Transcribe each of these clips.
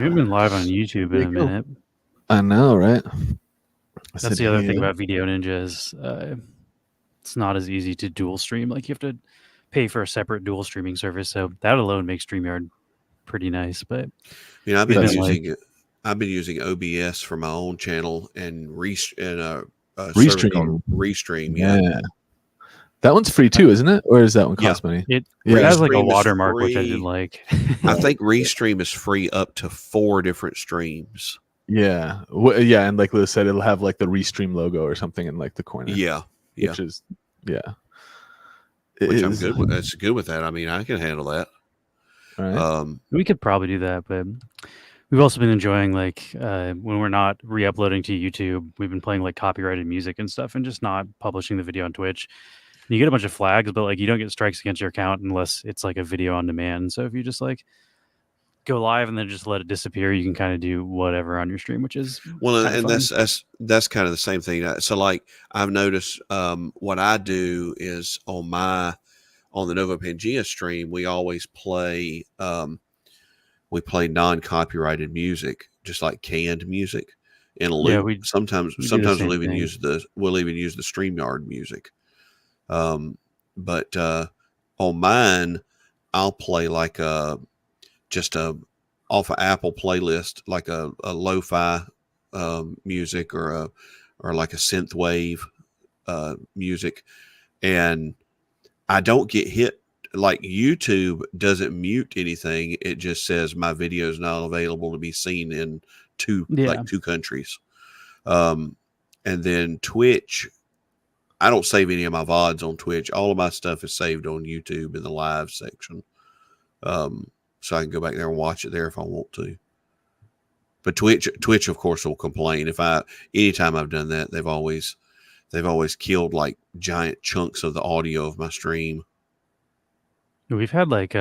We haven't been live on YouTube in a minute. I know, right? That's the other thing about Video Ninja is it's not as easy to dual stream. Like you have to pay for a separate dual streaming service. So that alone makes StreamYard pretty nice. But I've been using OBS for my own channel and a service called Restream. Yeah. That one's free too, isn't it? Or does that one cost money? It has like a watermark, which I didn't like. I think Restream is free up to 4 different streams. Yeah. Yeah. And like Liz said, it'll have like the Restream logo or something in like the corner. Yeah. Which is, Which I'm good with. That's good with that. I mean, I can handle that. Right. We could probably do that, but we've also been enjoying like when we're not re-uploading to YouTube, we've been playing like copyrighted music and stuff and just not publishing the video on Twitch. You get a bunch of flags, but like you don't get strikes against your account unless it's like a video on demand. So if you just like go live and then just let it disappear, you can kind of do whatever on your stream, which is and that's kind of the same thing. So like I've noticed what I do is on the Novopangea stream, we always play non-copyrighted music, just like canned music in a loop. Yeah, sometimes we'll even use the StreamYard music. But on mine, I'll play like just off of Apple playlist, like a lo-fi music or like a synthwave music, and I don't get hit. Like YouTube doesn't mute anything; it just says my video is not available to be seen in two countries. And then Twitch, I don't save any of my VODs on Twitch. All of my stuff is saved on YouTube in the live section. So I can go back there and watch it there if I want to. But Twitch of course will complain anytime I've done that. They've always killed like giant chunks of the audio of my stream. We've had like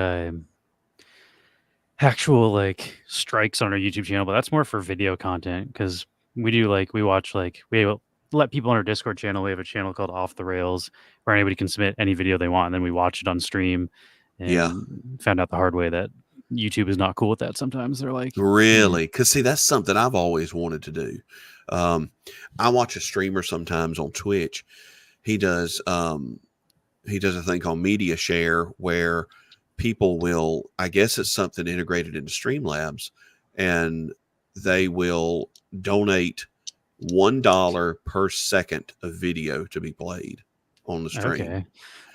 actual like strikes on our YouTube channel, but that's more for video content because we let people on our Discord channel. We have a channel called Off the Rails where anybody can submit any video they want, and then we watch it on stream. And found out the hard way that YouTube is not cool with that. Sometimes they're like, really? Because see, that's something I've always wanted to do. I watch a streamer sometimes on Twitch. He does a thing called media share where people will, I guess it's something integrated into Streamlabs, and they will donate $1 per second of video to be played on the stream. Okay.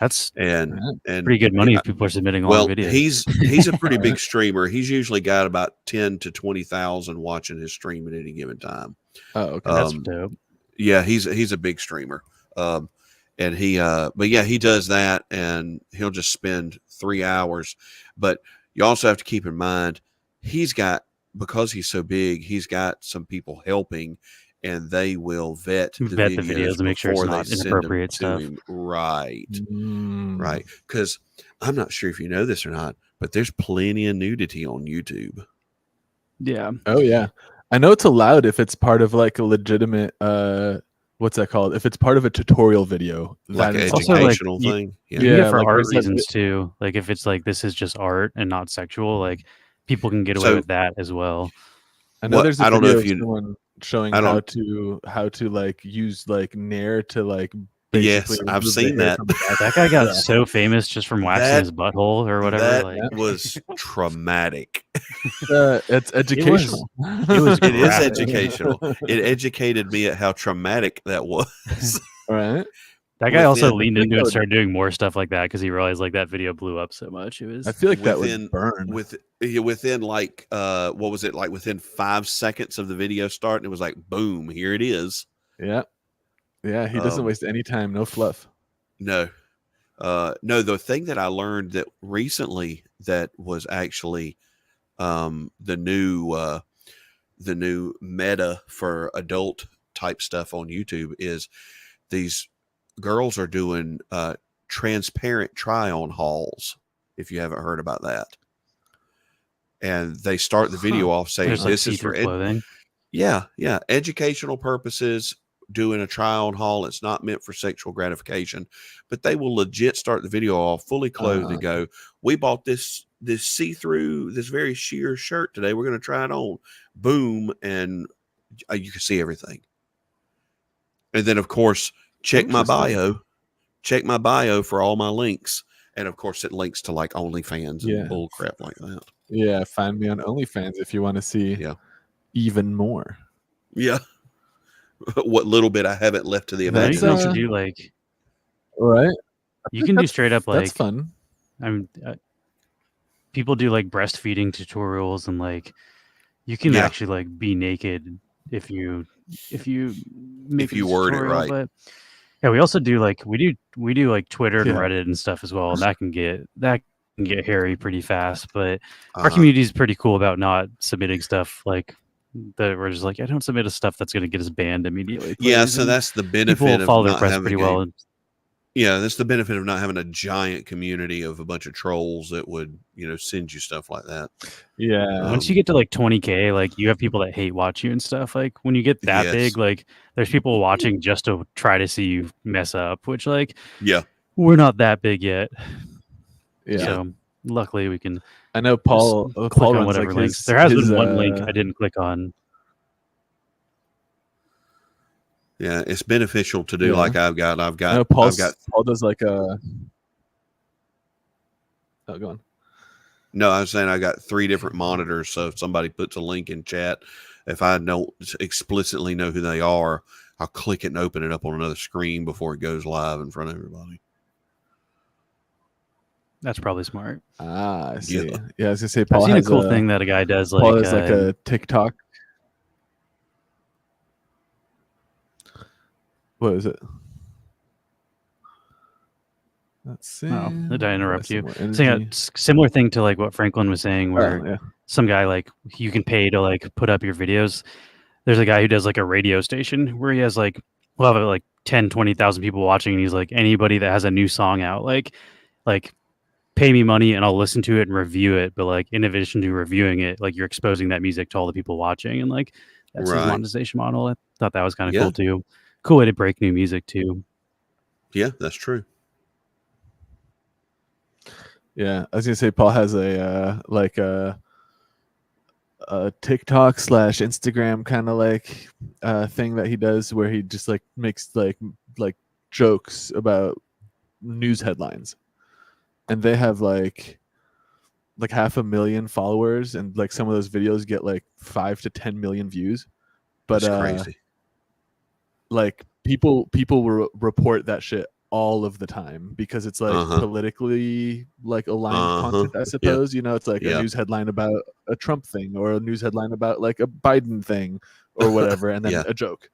That's and pretty good money if people are submitting long videos. He's a pretty big streamer. He's usually got about 10 to 20,000 watching his stream at any given time. Oh, okay. That's dope. Yeah, he's a big streamer. And he does that, and he'll just spend 3 hours. But you also have to keep in mind because he's so big, he's got some people helping, and they will vet the videos to make sure it's not inappropriate stuff. Right. Right. Because I'm not sure if you know this or not, but there's plenty of nudity on YouTube. Yeah. Oh, yeah. I know it's allowed if it's part of like a legitimate, what's that called? If it's part of a tutorial video. Like an educational thing. Yeah, for like art reasons too. Like if it's like this is just art and not sexual, like people can get away with that as well. I know there's a video of someone showing how to like use like Nair to like yes, I've seen that. That guy got so famous just from waxing his butthole or whatever. That was traumatic. It's educational. It is educational. It educated me at how traumatic that was. Right. That guy also leaned into it and started doing more stuff like that because he realized like that video blew up so much. It was. I feel like that would burn. Within like what was it like? Within 5 seconds of the video starting, it was like boom, here it is. Yeah, yeah. He doesn't waste any time. No fluff. No, no. The thing that I learned that recently that was actually the new meta for adult type stuff on YouTube is these girls are doing transparent try-on hauls, if you haven't heard about that. And they start the video off saying this is for clothing. Yeah, educational purposes, doing a try on haul. It's not meant for sexual gratification, but they will legit start the video off fully clothed and go, we bought this see-through, this very sheer shirt today. We're going to try it on. Boom. And you can see everything. And then of course, check my bio for all my links. And of course it links to like OnlyFans and bull crap like that. Yeah. Find me on OnlyFans if you want to see even more. Yeah. What little bit I haven't left to the imagination. You can do like, right? You can do straight up like, that's fun. People do like breastfeeding tutorials, and like you can actually like be naked if you word it right. But yeah, we also do like we do like Twitter and Reddit and stuff as well, and that can get hairy pretty fast. But our community is pretty cool about not submitting stuff like that. We're just like, I don't submit stuff that's going to get us banned immediately. Please. Yeah, so that's the benefit people of follow their not press having pretty well. Yeah, that's the benefit of not having a giant community of a bunch of trolls that would, send you stuff like that. Yeah. Once you get to like 20K, like you have people that hate watch you and stuff. Like when you get that big, like there's people watching just to try to see you mess up, which like, we're not that big yet. Yeah. So luckily we can. I know Paul click on whatever like links. There has been one link I didn't click on. Yeah, it's beneficial to do like I've got. Paul does like a. Oh, go on. No, I was saying I got 3 different monitors. So if somebody puts a link in chat, if I don't explicitly know who they are, I'll click it and open it up on another screen before it goes live in front of everybody. That's probably smart. I see. Yeah, I was gonna say Paul I've seen has a cool thing that a guy does. Like Paul has like a TikTok. What is it? Let's see. Oh, did I interrupt you? So yeah, similar thing to like what Franklin was saying, where some guy like you can pay to like put up your videos. There's a guy who does like a radio station where he has like we'll have like 10, 20,000 people watching, and he's like, anybody that has a new song out, like pay me money and I'll listen to it and review it. But like in addition to reviewing it, like you're exposing that music to all the people watching, and like that's his monetization model. I thought that was kind of cool too. Cool way to break new music too. Yeah, that's true. Yeah, I was gonna say Paul has a like a TikTok / Instagram kind of like thing that he does where he just like makes like jokes about news headlines, and they have like 500,000 followers, and like some of those videos get like 5 to 10 million views. But that's crazy. Like people will report that shit all of the time because it's like politically like aligned content, I suppose. It's like a news headline about a Trump thing, or a news headline about like a Biden thing or whatever, and then a joke.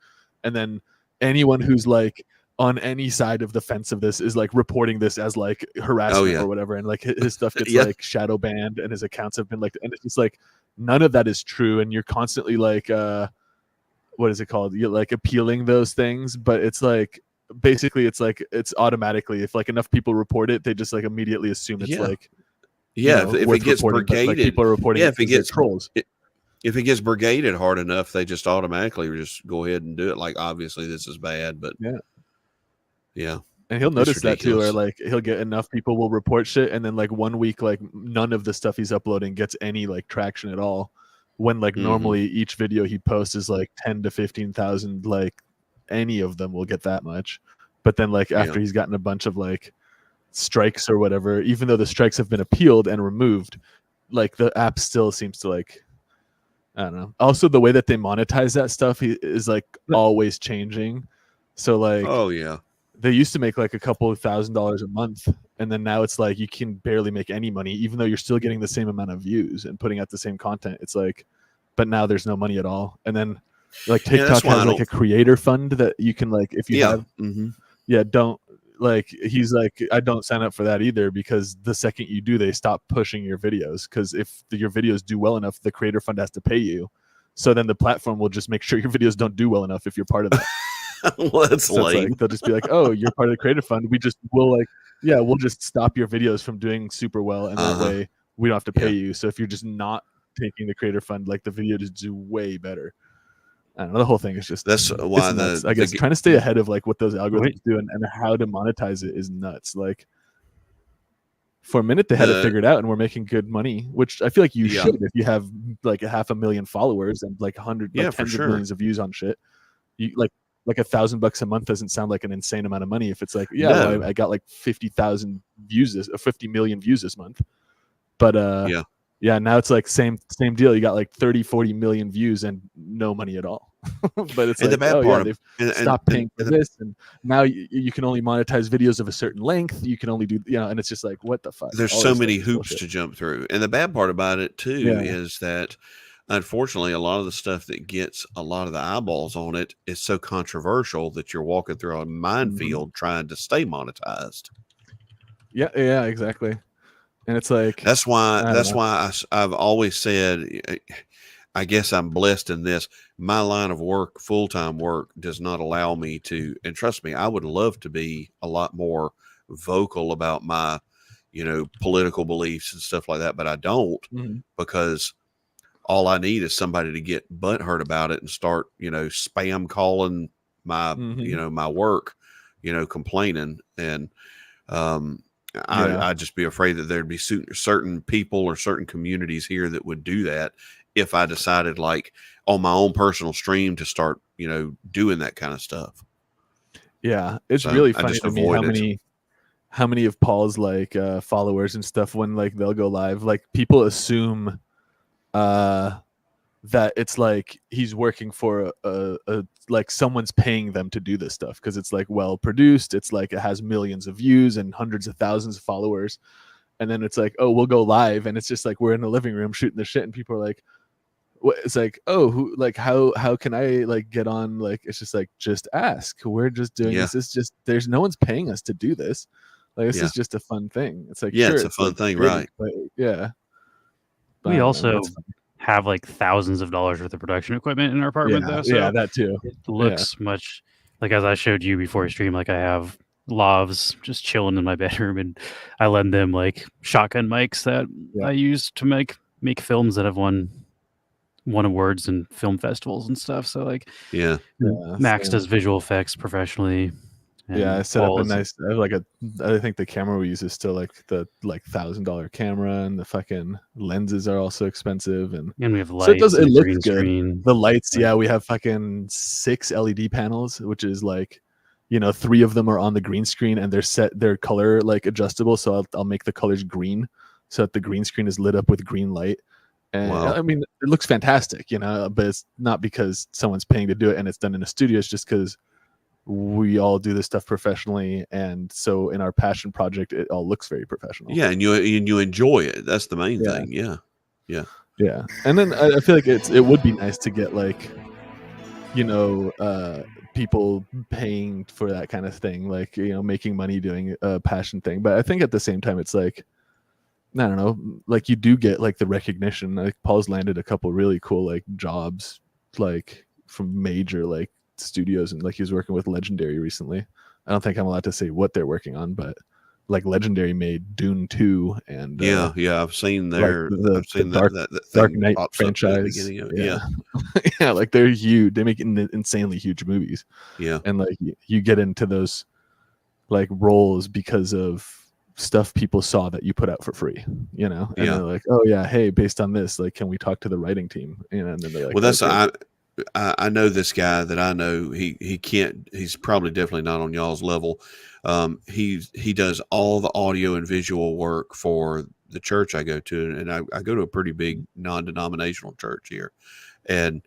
And then anyone who's like on any side of the fence of this is like reporting this as like harassment or whatever, and like his stuff gets like shadow banned, and his accounts have been like, and it's just like none of that is true, and you're constantly like what is it called? You're like appealing those things, but it's like basically it's like it's automatically, if like enough people report it, they just like immediately assume it's like if it gets brigaded, like people are reporting if it gets trolls. If it gets brigaded hard enough, they just automatically just go ahead and do it. Like obviously this is bad, but and he'll notice that too, or like he'll get enough people will report shit, and then like 1 week like none of the stuff he's uploading gets any like traction at all, when like normally each video he posts is like 10 to 15,000, like any of them will get that much. But then like after he's gotten a bunch of like strikes or whatever, even though the strikes have been appealed and removed, like the app still seems to like, I don't know. Also the way that they monetize that stuff is like always changing. So like they used to make like a couple of $1,000s a month, and then now it's like you can barely make any money, even though you're still getting the same amount of views and putting out the same content. It's like, but now there's no money at all. And then like TikTok has like a creator fund that you can like, if you have don't like, he's like, I don't sign up for that either, because the second you do, they stop pushing your videos, because if your videos do well enough, the creator fund has to pay you. So then the platform will just make sure your videos don't do well enough if you're part of that. Well, that's so like, they'll just be like, oh, you're part of the creator fund, we'll just stop your videos from doing super well, and that way we don't have to pay you. So if you're just not taking the creator fund, like the video just do way better. I don't know. The whole thing is just that's why nuts. I guess trying to stay ahead of like what those algorithms do and how to monetize it is nuts. Like for a minute they had it figured out and we're making good money, which I feel like you should if you have like 500,000 followers and like 100 like tens of millions of views on shit. You like $1,000 a month doesn't sound like an insane amount of money if it's like well, I got like 50,000 views 50 million views this month. But now it's like same deal. You got like 30-40 million views and no money at all. But it's and like, the bad part they've stopped paying for this, and now you can only monetize videos of a certain length. You can only do, and it's just like, what the fuck? There's so many hoops to jump through. And the bad part about it too is that unfortunately, a lot of the stuff that gets a lot of the eyeballs on it is so controversial that you're walking through a minefield trying to stay monetized. Yeah, exactly. And it's like that's why I've always said, I guess I'm blessed in this. My line of work, full-time work, does not allow me to, and trust me, I would love to be a lot more vocal about my, political beliefs and stuff like that, but I don't because all I need is somebody to get butthurt about it and start, spam calling my, my work, complaining. And, I'd just be afraid that there'd be certain people or certain communities here that would do that if I decided, like, on my own personal stream to start, doing that kind of stuff. Yeah, it's really funny to me how many of Paul's like followers and stuff, when like they'll go live, like people assume that it's like he's working for a like someone's paying them to do this stuff because it's like well produced, it's like it has millions of views and hundreds of thousands of followers, and then it's like, oh, we'll go live, and it's just like we're in the living room shooting the shit, and people are like, what? It's like, oh, who, like how can I like get on? Like it's just like, just ask, we're just doing this. It's just there's no one's paying us to do this. Like this is just a fun thing. It's like sure, it's a fun like, thing, right? But, we also have like thousands of dollars worth of production equipment in our apartment though. So that too. It looks much like, as I showed you before stream, like I have lavs just chilling in my bedroom, and I lend them like shotgun mics that I use to make films that have won awards and film festivals and stuff. So like Max does visual effects professionally. I set up a nice, I think the camera we use is still like the $1,000 camera, and the fucking lenses are also expensive, and we have lights. So it looks good. Screen. The lights, we have fucking 6 LED panels, which is like, 3 of them are on the green screen, and they're color like adjustable. So I'll make the colors green, so that the green screen is lit up with green light. And I mean, it looks fantastic, but it's not because someone's paying to do it and it's done in a studio. It's just because we all do this stuff professionally, and so in our passion project it all looks very professional. And you enjoy it. That's the main thing. Yeah. And then I feel like it would be nice to get like people paying for that kind of thing, like making money doing a passion thing. But I think at the same time it's like, I don't know, like you do get like the recognition. Like Paul's landed a couple really cool like jobs, like from major like studios, and like he was working with Legendary recently. I don't think I'm allowed to say what they're working on, but like Legendary made Dune 2 and I've seen their I've seen the Dark Knight franchise. Like they're huge. They make insanely huge movies. And like you get into those like roles because of stuff people saw that you put out for free, and they're like, oh yeah, hey, based on this, like, can we talk to the writing team? And then they're like, well, that's I know this guy that I know. He can't. He's probably definitely not on y'all's level. He does all the audio and visual work for the church I go to, and I go to a pretty big non-denominational church here, and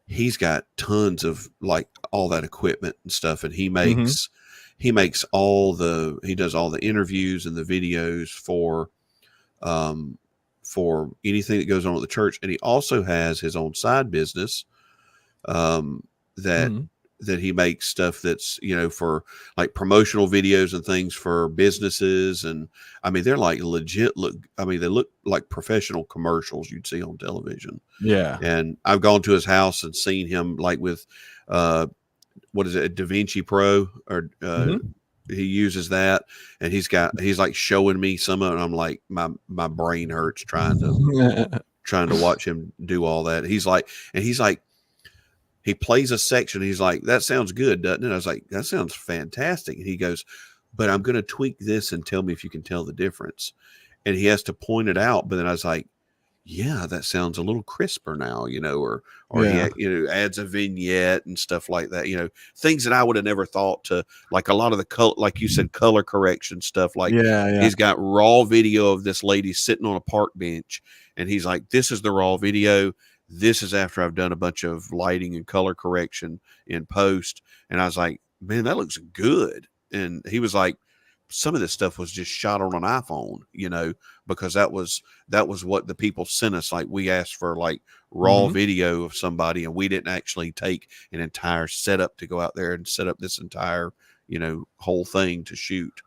he's got tons of like all that equipment and stuff, and he makes all the interviews and the videos for anything that goes on at the church. And he also has his own side business that he makes stuff that's, for like promotional videos and things for businesses. And I mean, they're like legit they look like professional commercials you'd see on television. Yeah. And I've gone to his house and seen him like with, what is it? A DaVinci Pro or, he uses that, and he's like showing me some of it, and I'm like, my brain hurts trying to trying to watch him do all that. He's like, he plays a section. He's like, that sounds good, doesn't it? I was like, that sounds fantastic. And he goes, but I'm going to tweak this and tell me if you can tell the difference. And he has to point it out. But then I was like, yeah, that sounds a little crisper now, or Yeah. he, adds a vignette and stuff like that, things that I would have never thought to, like a lot of the color, like you said, color correction stuff. Like he's got raw video of this lady sitting on a park bench, and he's like, this is the raw video. This is after I've done a bunch of lighting and color correction in post. And I was like, man, that looks good. And he was like, some of this stuff was just shot on an iPhone, because that was what the people sent us. Like, we asked for like raw video of somebody, and we didn't actually take an entire setup to go out there and set up this entire, whole thing to shoot.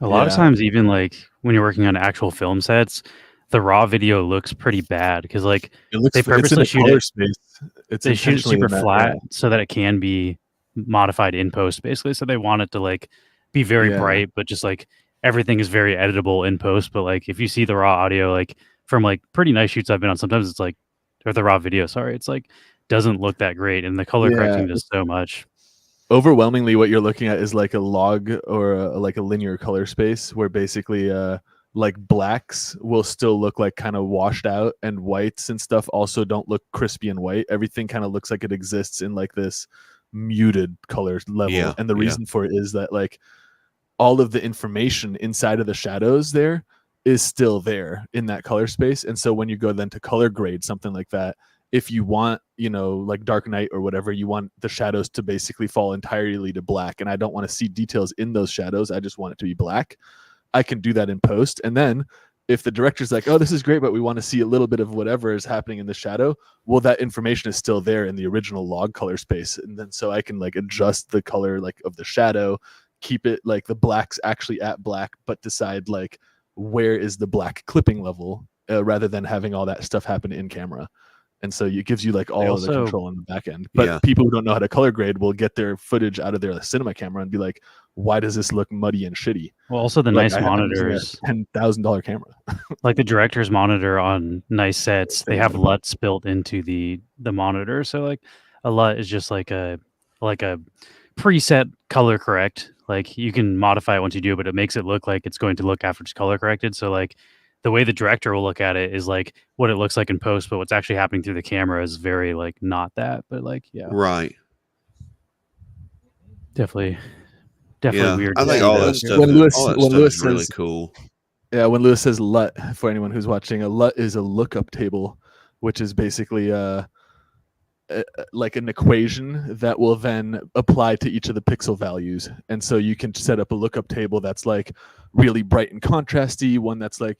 A lot of times, even like when you're working on actual film sets, the raw video looks pretty bad because like they purposely shoot it. They shoot it super flat so that it can be modified in post, basically. So they want it to like be very bright, but just like everything is very editable in post. But like if you see the raw audio, like from like pretty nice shoots I've been on, sometimes it's like, or the raw video, sorry, it's like doesn't look that great, and the color correcting does so much. Overwhelmingly, what you're looking at is like a log or like a linear color space where basically like blacks will still look like kind of washed out, and whites and stuff also don't look crispy and white. Everything kind of looks like it exists in like this muted color level. And the reason for it is that like all of the information inside of the shadows there is still there in that color space. And so when you go then to color grade something like that, if you want, like Dark Knight or whatever, you want the shadows to basically fall entirely to black, and I don't want to see details in those shadows, I just want it to be black, I can do that in post. And then if the director's like, oh, this is great, but we want to see a little bit of whatever is happening in the shadow, well, that information is still there in the original log color space. And then so I can like adjust the color like of the shadow, keep it like the black's actually at black, but decide like where is the black clipping level rather than having all that stuff happen in camera. And so it gives you like all of the control on the back end. But people who don't know how to color grade will get their footage out of their cinema camera and be like, why does this look muddy and shitty? Well, also the nice monitors, $10,000 camera. Like the director's monitor on nice sets, they have LUTs built into the monitor. So like a LUT is just like a preset color correct. Like you can modify it once you do, but it makes it look like it's going to look after it's color corrected. So like the way the director will look at it is like what it looks like in post, but what's actually happening through the camera is very like not that, but like right. Definitely weird. I think all that stuff. When Lewis says really cool. Yeah, when Lewis says LUT, for anyone who's watching, a LUT is a lookup table, which is basically like an equation that will then apply to each of the pixel values. And so you can set up a lookup table that's like really bright and contrasty, one that's like,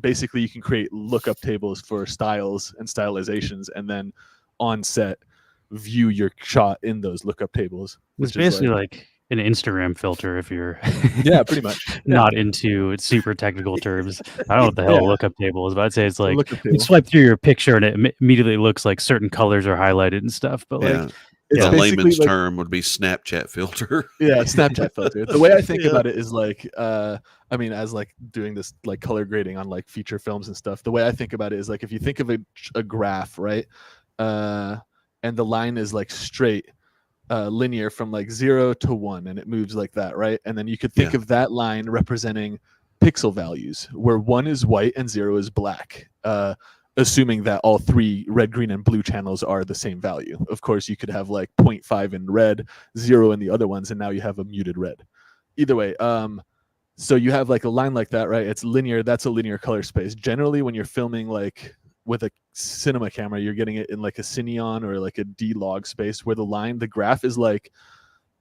basically you can create lookup tables for styles and stylizations, and then on set view your shot in those lookup tables. It's basically like an Instagram filter if you're pretty much not into super technical terms. I don't know what the hell a lookup table is, but I'd say it's like you swipe through your picture and it immediately looks like certain colors are highlighted and stuff. But like the layman's term would be Snapchat filter. Snapchat filter. The way I think about it is like I mean, as like doing this like color grading on like feature films and stuff, the way I think about it is like if you think of a graph, right, and the line is like straight linear from like 0 to 1, and it moves like that, right? And then you could think of that line representing pixel values where 1 is white and 0 is black, assuming that all 3 red, green, and blue channels are the same value. Of course, you could have like 0.5 in red, 0 in the other ones, and now you have a muted red. Either way, so you have like a line like that, right? It's linear. That's a linear color space. Generally, when you're filming like with a cinema camera, you're getting it in like a Cineon or like a D-Log space where the graph is like,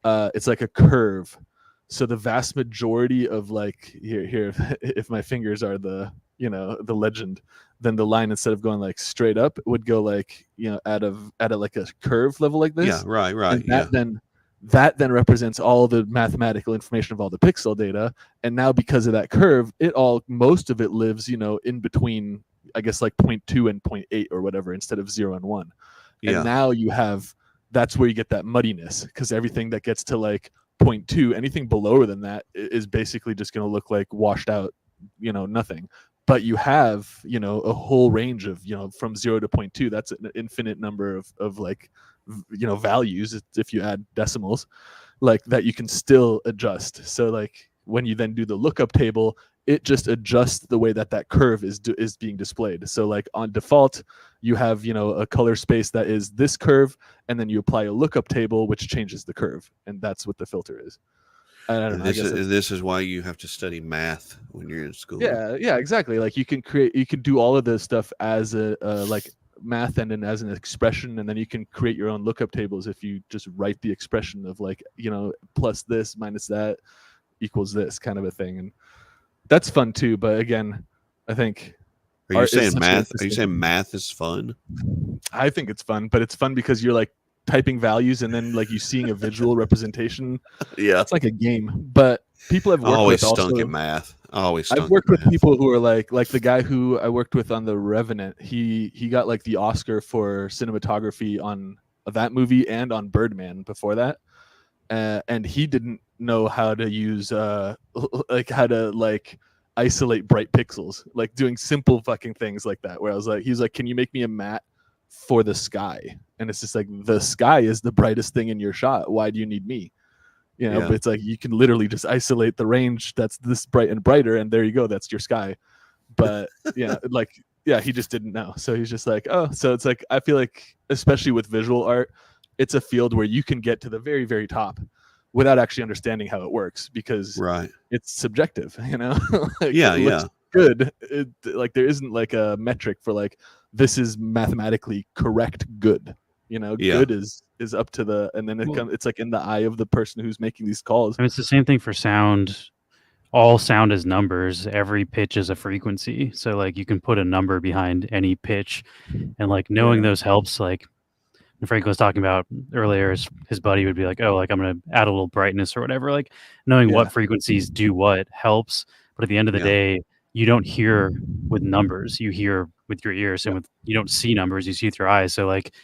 it's like a curve. So the vast majority of like here, if my fingers are the legend, then the line, instead of going like straight up, would go like, at a like a curve level like this. Yeah, right. And that then represents all the mathematical information of all the pixel data. And now because of that curve, most of it lives, in between, I guess like 0.2 and 0.8 or whatever, instead of 0 and 1. And now that's where you get that muddiness, because everything that gets to like 0.2, anything below than that is basically just going to look like washed out, nothing. but you have, you know, a whole range of, you know, from 0 to 0.2. That's an infinite number of like, you know, values if you add decimals, like that you can still adjust. So like when you then do the lookup table, it just adjusts the way that curve is being displayed. So like on default, you have, you know, a color space that is this curve, and then you apply a lookup table which changes the curve, and that's what the filter is. I don't know. This is why you have to study math when you're in school. Yeah, exactly. Like you can do all of this stuff as a like math and then as an expression, and then you can create your own lookup tables if you just write the expression of like, you know, plus this minus that equals this kind of a thing, and that's fun too. But again, I think. Are you saying math? Are you saying math is fun? I think it's fun, but it's fun because you're like typing values and then like you seeing a visual representation. Yeah, it's like a game. But people have worked always with stunk also, at math. I've worked with people who are like the guy who I worked with on The Revenant. He got like the Oscar for cinematography on that movie and on Birdman before that, and he didn't know how to use like how to like isolate bright pixels, like doing simple fucking things like that, where he was like, can you make me a matte for the sky? And it's just like, the sky is the brightest thing in your shot, why do you need me? You know, but it's like you can literally just isolate the range that's this bright and brighter, and there you go, that's your sky. But he just didn't know, so he's just like, oh. So it's like, I feel like especially with visual art, it's a field where you can get to the very, very top without actually understanding how it works, because it's subjective, you know. Like, looks good. Like there isn't like a metric for like, this is mathematically correct good, you know. Good is up to the, and then it's like in the eye of the person who's making these calls. I mean, it's the same thing for sound. All sound is numbers. Every pitch is a frequency, so like you can put a number behind any pitch, and like knowing those helps. Like Frank was talking about earlier, his buddy would be like, oh, like I'm going to add a little brightness or whatever. Like knowing what frequencies do what helps. But at the end of the day, you don't hear with numbers, you hear with your ears, and you don't see numbers, you see with your eyes. So like,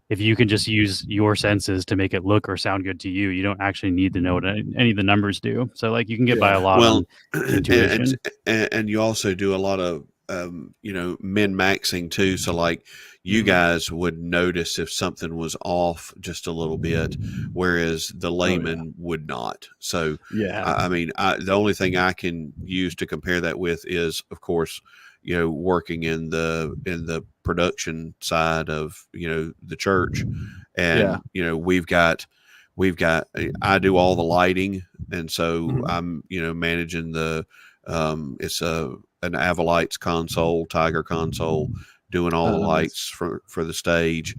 if you can just use your senses to make it look or sound good to you, you don't actually need to know what any of the numbers do. So like you can get by a lot on intuition. And you also do a lot of you know, min-maxing too. So like you guys would notice if something was off just a little bit, whereas the layman would not. So I mean, the only thing I can use to compare that with is, of course, you know, working in the production side of, you know, the church, and you know, we've got I do all the lighting, and so I'm, you know, managing the it's an Avalites console, Tiger console, doing all the lights for the stage,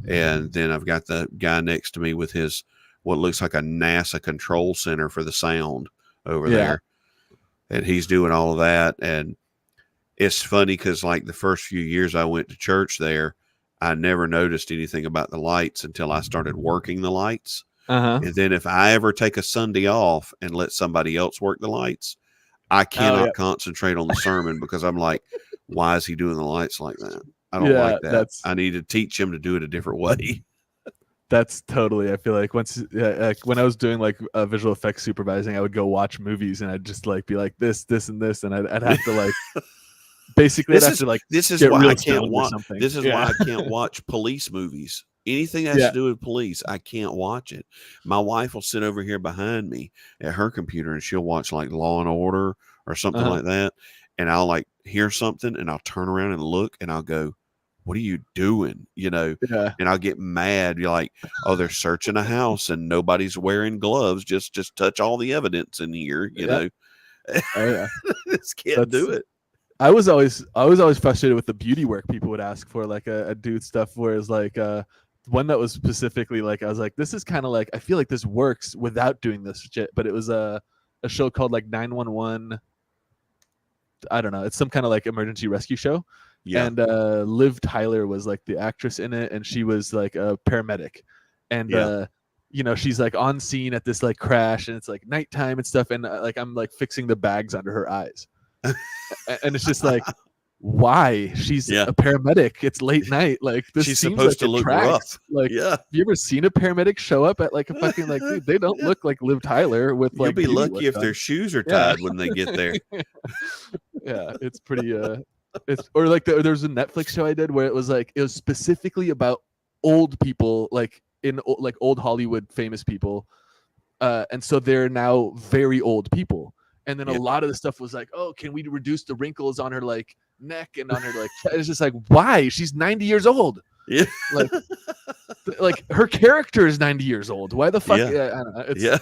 and then I've got the guy next to me with his what looks like a NASA control center for the sound over there, and he's doing all of that. And it's funny because like the first few years I went to church there, I never noticed anything about the lights until I started working the lights. And then if I ever take a Sunday off and let somebody else work the lights, I cannot concentrate on the sermon because I'm like, why is he doing the lights like that? I don't like that. I need to teach him to do it a different way. That's totally, I feel like once, like when I was doing like visual effects supervising, I would go watch movies and I'd just like be like this, and this, and I'd have to like, basically this is why I can't watch. This is why I can't watch police movies. Anything that has to do with police, I can't watch it. My wife will sit over here behind me at her computer and she'll watch like Law and Order or something like that. And I'll like hear something and I'll turn around and look and I'll go, what are you doing? You know, and I'll get mad. You're like, oh, they're searching a house and nobody's wearing gloves. Just touch all the evidence in here. You know, just can't do it. I was always frustrated with the beauty work people would ask for, like a dude stuff, whereas like one that was specifically like, I was like, this is kind of like, I feel like this works without doing this shit. But it was a show called like 911. I don't know. It's some kind of like emergency rescue show. Yeah. And Liv Tyler was like the actress in it, and she was like a paramedic. And you know, she's like on scene at this like crash, and it's like nighttime and stuff, and like I'm like fixing the bags under her eyes. And it's just like, why? She's a paramedic. It's late night. Like this she's seems supposed like to look rough. Like, have you ever seen a paramedic show up at like a fucking like, dude, they don't look like Liv Tyler with like. You'll be lucky if their shoes are tied when they get there. Yeah, it's pretty. It's or like there's a Netflix show I did where it was specifically about old people, like like old Hollywood famous people, and so they're now very old people. And then a lot of the stuff was like, oh, can we reduce the wrinkles on her like neck and on her like? It's just like, why? She's 90 years old. Yeah, like her character is 90 years old. Why the fuck? Yeah. I don't know.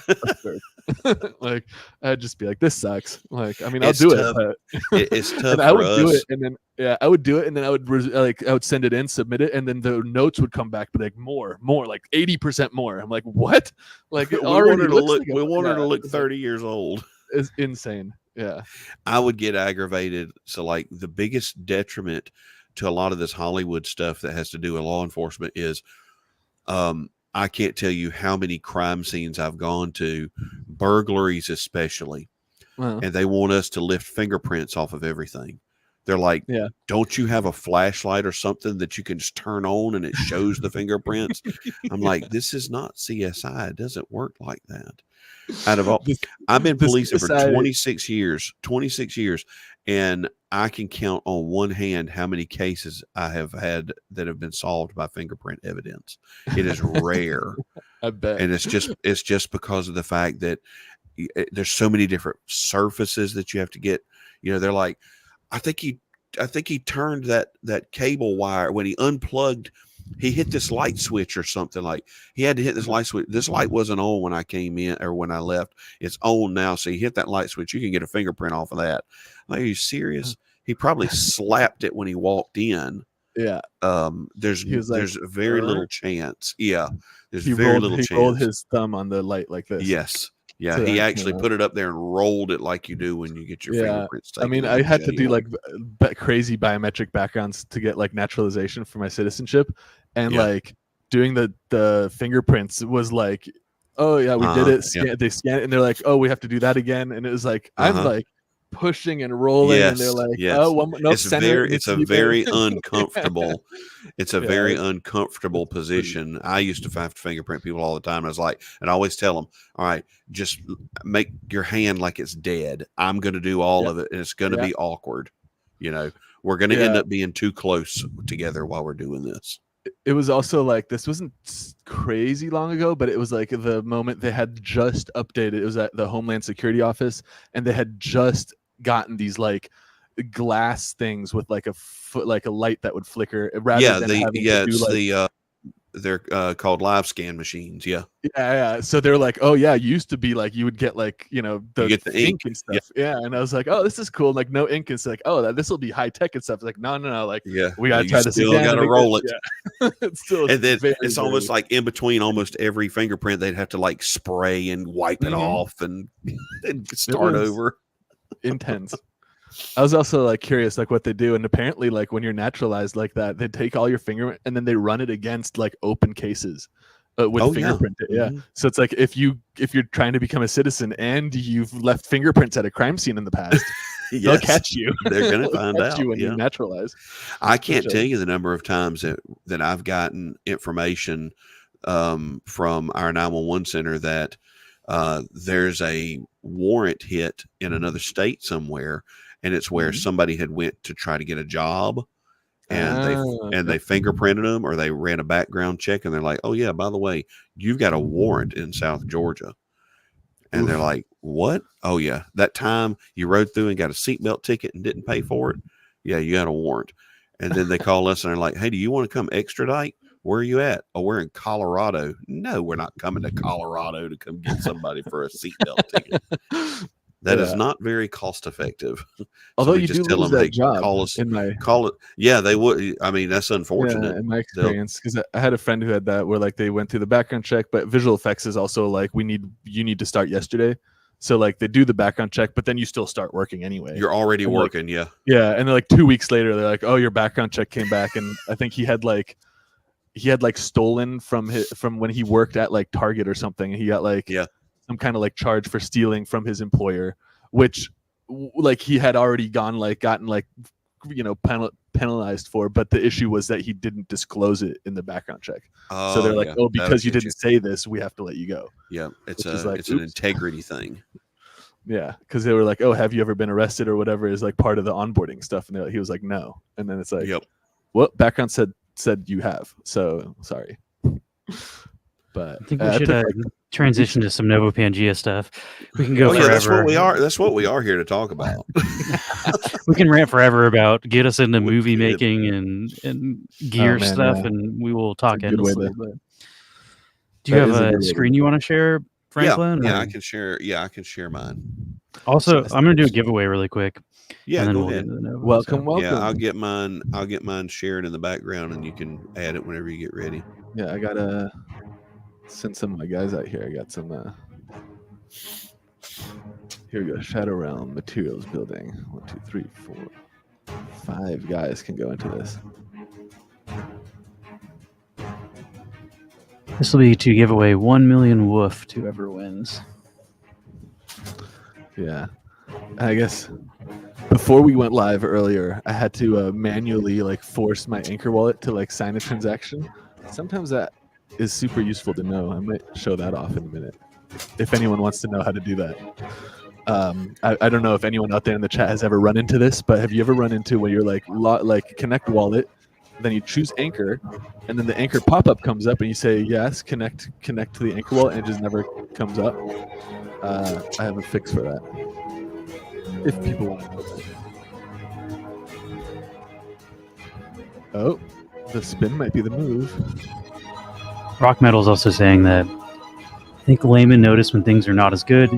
It's like I'd just be like, this sucks. Like, I mean, I'll do tough. it. But it's tough. I would for do us. it, and then I would do it, and then I would send it in, submit it, and then the notes would come back, but like more, like 80% more. I'm like, what? Like it already looks we want her to look 30 years old. It's insane. Yeah, I would get aggravated. So like the biggest detriment to a lot of this Hollywood stuff that has to do with law enforcement is, I can't tell you how many crime scenes I've gone to, burglaries especially, and they want us to lift fingerprints off of everything. They're like, don't you have a flashlight or something that you can just turn on and it shows the fingerprints? I'm like, this is not CSI. It doesn't work like that. Out of all, I've been policing for 26 years, and I can count on one hand how many cases I have had that have been solved by fingerprint evidence. It is rare. I bet. And it's just because of the fact that there's so many different surfaces that you have to get. You know, they're like, I think he turned that cable wire when he unplugged. He hit this light switch or something. Like he had to hit this light switch. This light wasn't on when I came in or when I left. It's on now. So you hit that light switch, you can get a fingerprint off of that. Like, are you serious? He probably slapped it when he walked in. Yeah. There's very little chance. Yeah. There's very little chance. He rolled his thumb on the light like this. Yes. Yeah, so he actually put it up there and rolled it like you do when you get your fingerprints taken. I mean, I had to do like crazy biometric backgrounds to get like naturalization for my citizenship, and like doing the fingerprints was like, oh yeah, we did it. They scan it, and they're like, oh, we have to do that again, and it was like I'm like pushing and rolling, and they're like, oh, no, it's a very uncomfortable. It's a very uncomfortable position. I used to have to fingerprint people all the time. I was like, and I always tell them, all right, just make your hand like it's dead. I'm going to do all of it, and it's going to be awkward. You know, we're going to end up being too close together while we're doing this. It was also like, this wasn't crazy long ago, but it was like the moment they had just updated. It was at the Homeland Security office, and they had just gotten these like glass things with like a light that would flicker. Rather than having to do they're called live scan machines. Yeah. So they're like, oh yeah, used to be like you would get like, you know, the ink and stuff. Yeah. And I was like, oh, this is cool. Like no ink. It's like, oh, this will be high tech and stuff. It's like, no. Like, we gotta try this again. Still gotta roll it. Yeah. It's still, and then it's almost like in between almost every fingerprint, they'd have to like spray and wipe it off and start over. Intense. I was also like curious like what they do, and apparently like when you're naturalized like that, they take all your fingerprint and then they run it against like open cases with fingerprint. So it's like if you're trying to become a citizen and you've left fingerprints at a crime scene in the past, they'll catch you. They're gonna find out you when you naturalize. I can't tell you the number of times that I've gotten information from our 911 center that there's a warrant hit in another state somewhere, and it's where somebody had went to try to get a job, and they fingerprinted them, or they ran a background check, and they're like, oh yeah, by the way, you've got a warrant in South Georgia. And they're like, what? Oh yeah, that time you rode through and got a seatbelt ticket and didn't pay for it. Yeah, you got a warrant. And then they call us and they're like, hey, do you want to come extradite? Where are you at? Oh, we're in Colorado. No, we're not coming to Colorado to come get somebody for a seatbelt ticket. That is not very cost effective. Although you do lose that job. Call it. Yeah, they would. I mean, that's unfortunate. Yeah, in my experience, because I had a friend who had that where like they went through the background check, but visual effects is also like you need to start yesterday. So like they do the background check, but then you still start working anyway. You're already working, yeah. Yeah, and then like 2 weeks later, they're like, oh, your background check came back, and I think he had stolen from when he worked at like Target or something. And he got like some kind of like charge for stealing from his employer, which like he had already gotten like you know penalized for, but the issue was that he didn't disclose it in the background check. So they're like, oh, because you didn't say this, we have to let you go. Yeah, it's an integrity thing. Yeah, because they were like, "Oh, have you ever been arrested or whatever?" Is like part of the onboarding stuff, and he was like, "No," and then it's like, Yep. "Well, background said you have, so sorry." But I think we should transition to some Novopangea stuff. We can go forever. Yeah, that's what we are. That's what we are here to talk about. We can rant forever about get us into movie making and gear stuff, and we will talk endlessly. Do you have a screen you want to share, Franklin? Yeah, I can share. Yeah, I can share mine. Also, I'm going to do a giveaway really quick. Yeah, and then go ahead. Welcome. Yeah, I'll get mine shared in the background, and you can add it whenever you get ready. Yeah, I gotta send some of my guys out here. I got some. Here we go. Shadow Realm materials building. 1, 2, 3, 4, 5 guys can go into this. This will be to give away 1 million woof to whoever wins. Yeah, I guess before we went live earlier, I had to manually like force my Anchor wallet to like sign a transaction. Sometimes that is super useful to know. I might show that off in a minute if anyone wants to know how to do that. I don't know if anyone out there in the chat has ever run into this, but have you ever run into where you're like connect wallet, then you choose Anchor, and then the Anchor pop-up comes up and you say yes, connect to the Anchor wallet, and it just never comes up? I have a fix for that if people want to know that. Oh, the spin might be the move. Rock Metal is also saying that I think laymen notice when things are not as good,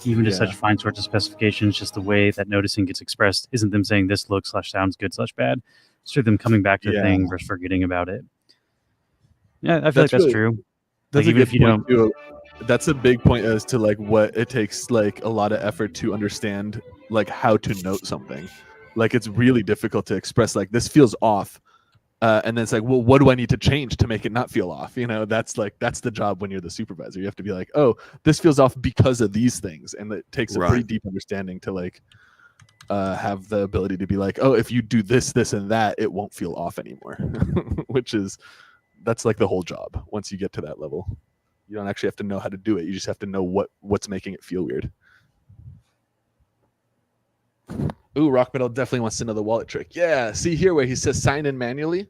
even to such fine sorts of specifications. Just the way that noticing gets expressed isn't them saying this looks / sounds good / bad. It's through them coming back to the thing versus forgetting about it. Yeah, I feel like that's true. That's like, even if you don't. Too. That's a big point as to like what it takes like a lot of effort to understand like how to note something. Like it's really difficult to express like this feels off. And then it's like, well, what do I need to change to make it not feel off? You know, that's the job when you're the supervisor. You have to be like, oh, this feels off because of these things. And it takes a pretty deep understanding to like have the ability to be like, oh, if you do this, this, and that, it won't feel off anymore. That's like the whole job. Once you get to that level, you don't actually have to know how to do it. You just have to know what's making it feel weird. Ooh, Rock Metal definitely wants to know the wallet trick. Yeah, see here where he says sign in manually.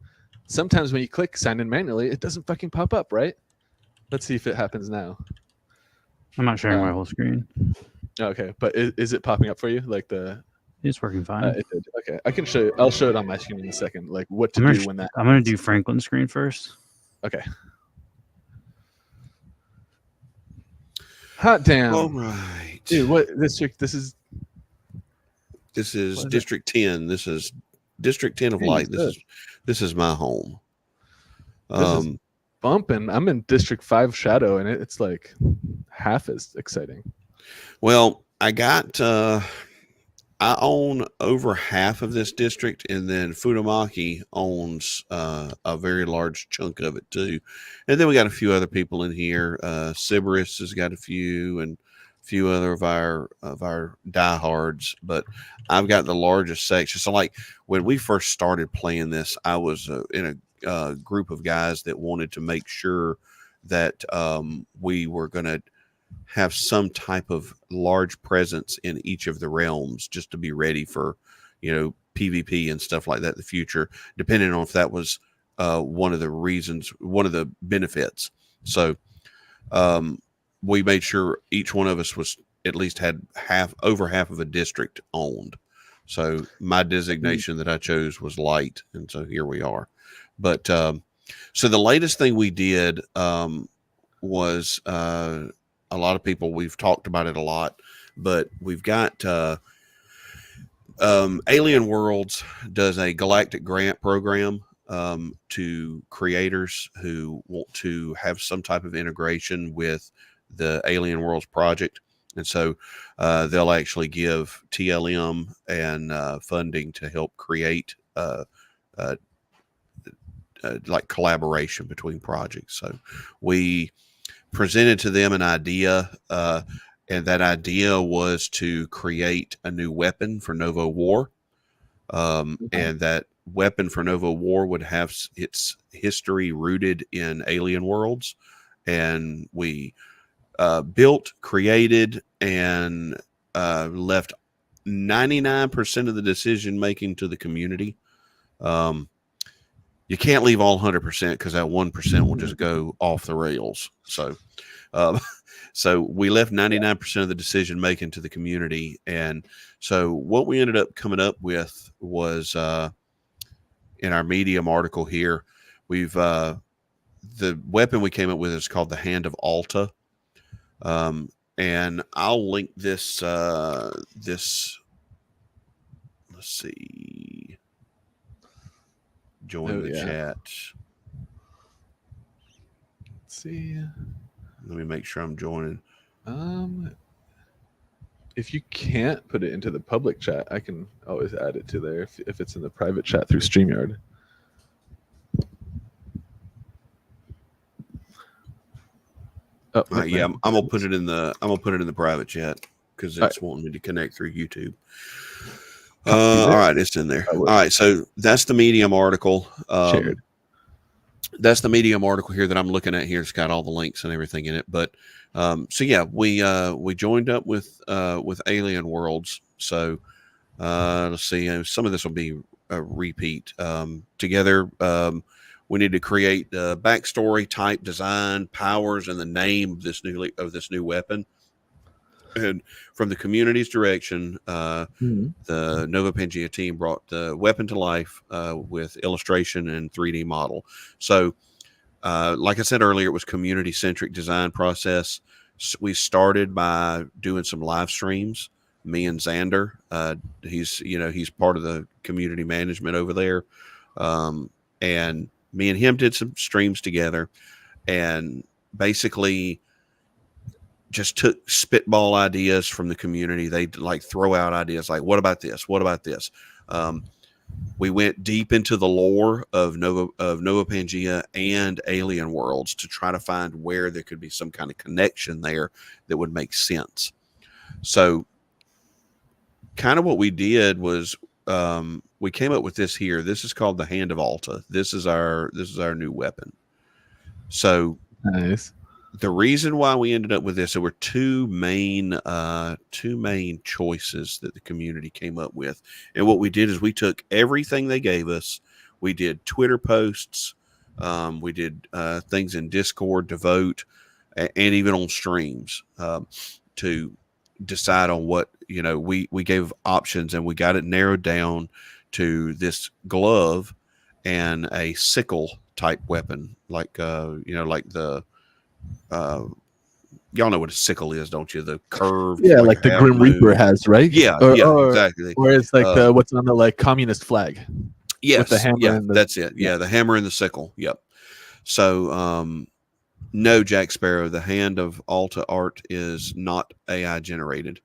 Sometimes when you click sign in manually, it doesn't fucking pop up, right? Let's see if it happens now. I'm not sharing my whole screen. Okay, but is it popping up for you? Like it's working fine. It did. Okay, I can show you. I'll show it on my screen in a second. Like what to do when that. I'm gonna do Franklin's screen first. Okay. Hot damn! All right, dude. What district? This is District 10. This is District 10 of Light. This is my home. This is bumping. I'm in District 5 Shadow, and it's like half as exciting. Well, I own over half of this district, and then Futamaki owns a very large chunk of it too. And then we got a few other people in here. Sybaris has got a few, and a few other of our diehards. But I've got the largest section. So, like when we first started playing this, I was in a group of guys that wanted to make sure that we were going to have some type of large presence in each of the realms just to be ready for, PvP and stuff like that in the future, depending on if that was one of the benefits. So we made sure each one of us was at least had over half of a district owned. So my designation that I chose was light. And so here we are. But so the latest thing we did was a lot of people, we've talked about it a lot, but we've got Alien Worlds does a galactic grant program to creators who want to have some type of integration with the Alien Worlds project. And so they'll actually give TLM and funding to help create like collaboration between projects. So we presented to them an idea, and that idea was to create a new weapon for Novo War. And that weapon for Novo War would have its history rooted in Alien Worlds. And we built, created, and left 99% of the decision making to the community. You can't leave all 100% because that 1% will just go off the rails. So, so we left 99% of the decision making to the community. And so what we ended up coming up with was, in our Medium article here, we've, the weapon we came up with is called the Hand of Alta. And I'll link this, let's see. Join the chat. Let's see. Let me make sure I'm joining. If you can't put it into the public chat, I can always add it to there if it's in the private chat through StreamYard. Oh, yeah, I'm gonna put it in the private chat because it's wanting me to connect through YouTube. All right, it's in there. All right, so that's the Medium article. Shared. That's the Medium article here that I'm looking at here. It's got all the links and everything in it. But so yeah, we joined up with Alien Worlds. So let's see. Some of this will be a repeat. Together, we need to create backstory, type, design, powers, and the name of this new weapon. And from the community's direction, the Novopangea team brought the weapon to life with illustration and 3D model. So, like I said earlier, it was community-centric design process. So we started by doing some live streams. Me and Xander, he's part of the community management over there, and me and him did some streams together, and basically just took spitball ideas from the community. They like throw out ideas like, what about this? What about this? We went deep into the lore of Novopangea and Alien Worlds to try to find where there could be some kind of connection there that would make sense. So kind of what we did was we came up with this here. This is called the Hand of Alta. This is our new weapon. So nice. The reason why we ended up with this, there were two main choices that the community came up with. And what we did is we took everything they gave us. We did Twitter posts. We did things in Discord to vote, and even on streams to decide on what, we gave options, and we got it narrowed down to this glove and a sickle type weapon, like the y'all know what a sickle is, don't you? The curve, like the Grim Reaper has, right? Yeah, exactly. Or it's like the what's on the communist flag. Yes, with the hammer that's it. Yeah, the hammer and the sickle. Yep. So, no, Jack Sparrow, the Hand of Alta art is not AI generated.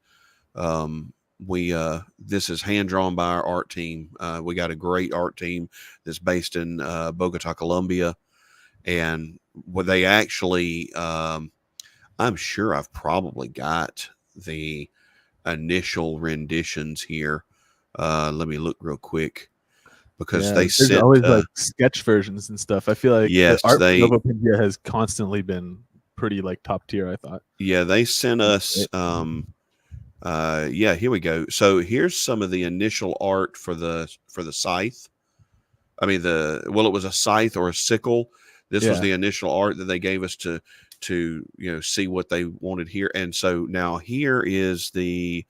This is hand drawn by our art team. We got a great art team that's based in Bogota, Colombia. And what they actually, I'm sure I've probably got the initial renditions here. Let me look real quick because they sent always like sketch versions and stuff. I feel like the art Novopangea has constantly been pretty like top tier, I thought. Yeah, they sent us. Here we go. So here's some of the initial art for the scythe. I mean, it was a scythe or a sickle. This was the initial art that they gave us to see what they wanted here. And so now here is the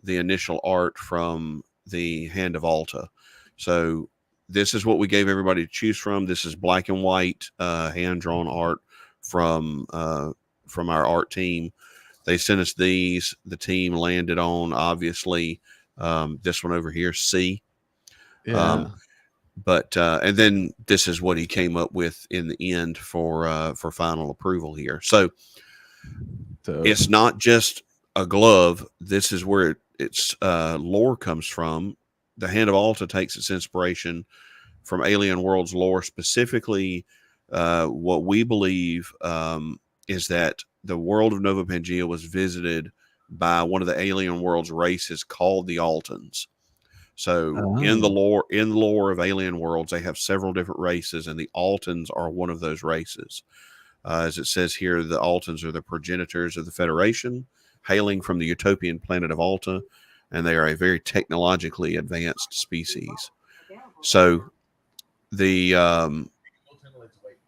initial art from the Hand of Alta. So this is what we gave everybody to choose from. This is black and white hand drawn art from our art team. They sent us these. The team landed on obviously this one over here, C. Yeah. But and then this is what he came up with in the end for final approval here. So it's not just a glove. This is where its lore comes from. The Hand of Alta takes its inspiration from Alien Worlds lore, specifically what we believe is that the world of Novopangea was visited by one of the Alien Worlds races called the Altans. So in the lore of Alien Worlds, they have several different races, and the Altans are one of those races. As it says here, the Altans are the progenitors of the Federation. hailing from the utopian planet of Alta, and they are a very technologically advanced species. So the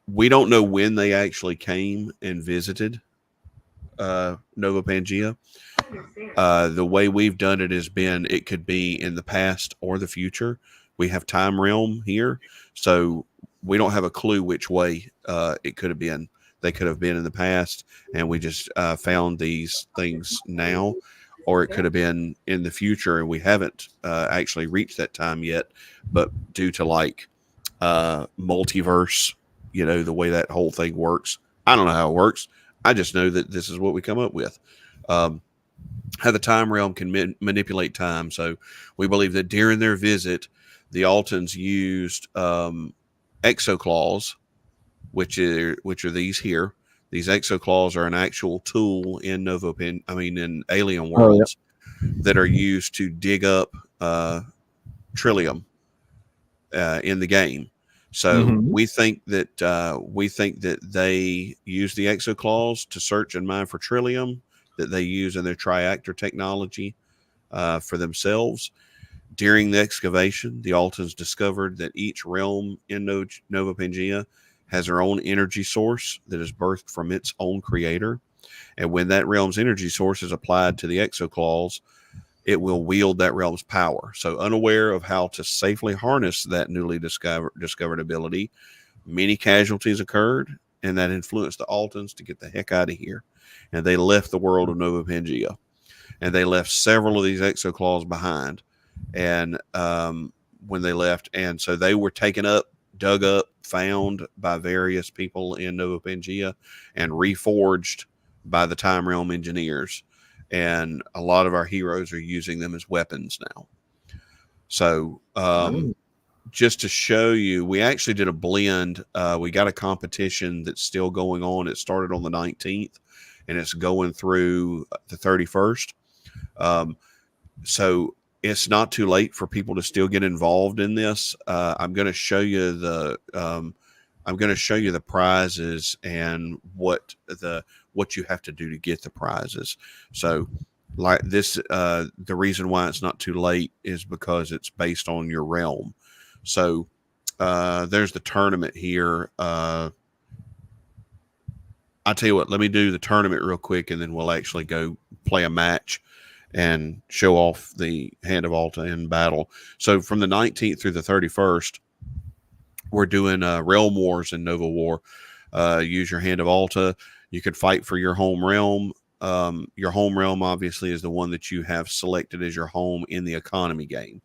we don't know when they actually came and visited Novopangea. The way we've done it has been it could be in the past or the future. We have time realm here, so we don't have a clue which way it could have been. They could have been in the past, and we just found these things now, or it could have been in the future, and we haven't actually reached that time yet. But due to like multiverse, the way that whole thing works, I don't know how it works. I just know that this is what we come up with. How the time realm can manipulate time. So we believe that during their visit, the Altans used exoclaws, which are these here. These exoclaws are an actual tool in in alien worlds that are used to dig up Trillium in the game. So we think that they use the exoclaws to search and mine for Trillium that they use in their triactor technology for themselves. During the excavation, the Altans discovered that each realm in Novopangea has their own energy source that is birthed from its own creator. And when that realm's energy source is applied to the exoclaws, it will wield that realm's power. So unaware of how to safely harness that newly discovered ability, many casualties occurred, and that influenced the Altans to get the heck out of here. And they left the world of Novopangea. And they left several of these exoclaws behind. And when they left, and so they were taken up, dug up, found by various people in Novopangea, and reforged by the Time Realm engineers. And a lot of our heroes are using them as weapons now. So just to show you, we actually did a blend. We got a competition that's still going on. It started on the 19th, and it's going through the 31st. So it's not too late for people to still get involved in this. I'm going to show you the prizes and what you have to do to get the prizes. So like this, the reason why it's not too late is because it's based on your realm. So there's the tournament here. I'll tell you what, let me do the tournament real quick, and then we'll actually go play a match and show off the Hand of Alta in battle. So from the 19th through the 31st, we're doing Realm Wars and Nova War. Use your Hand of Alta. You could fight for your home realm. Your home realm, obviously, is the one that you have selected as your home in the economy game.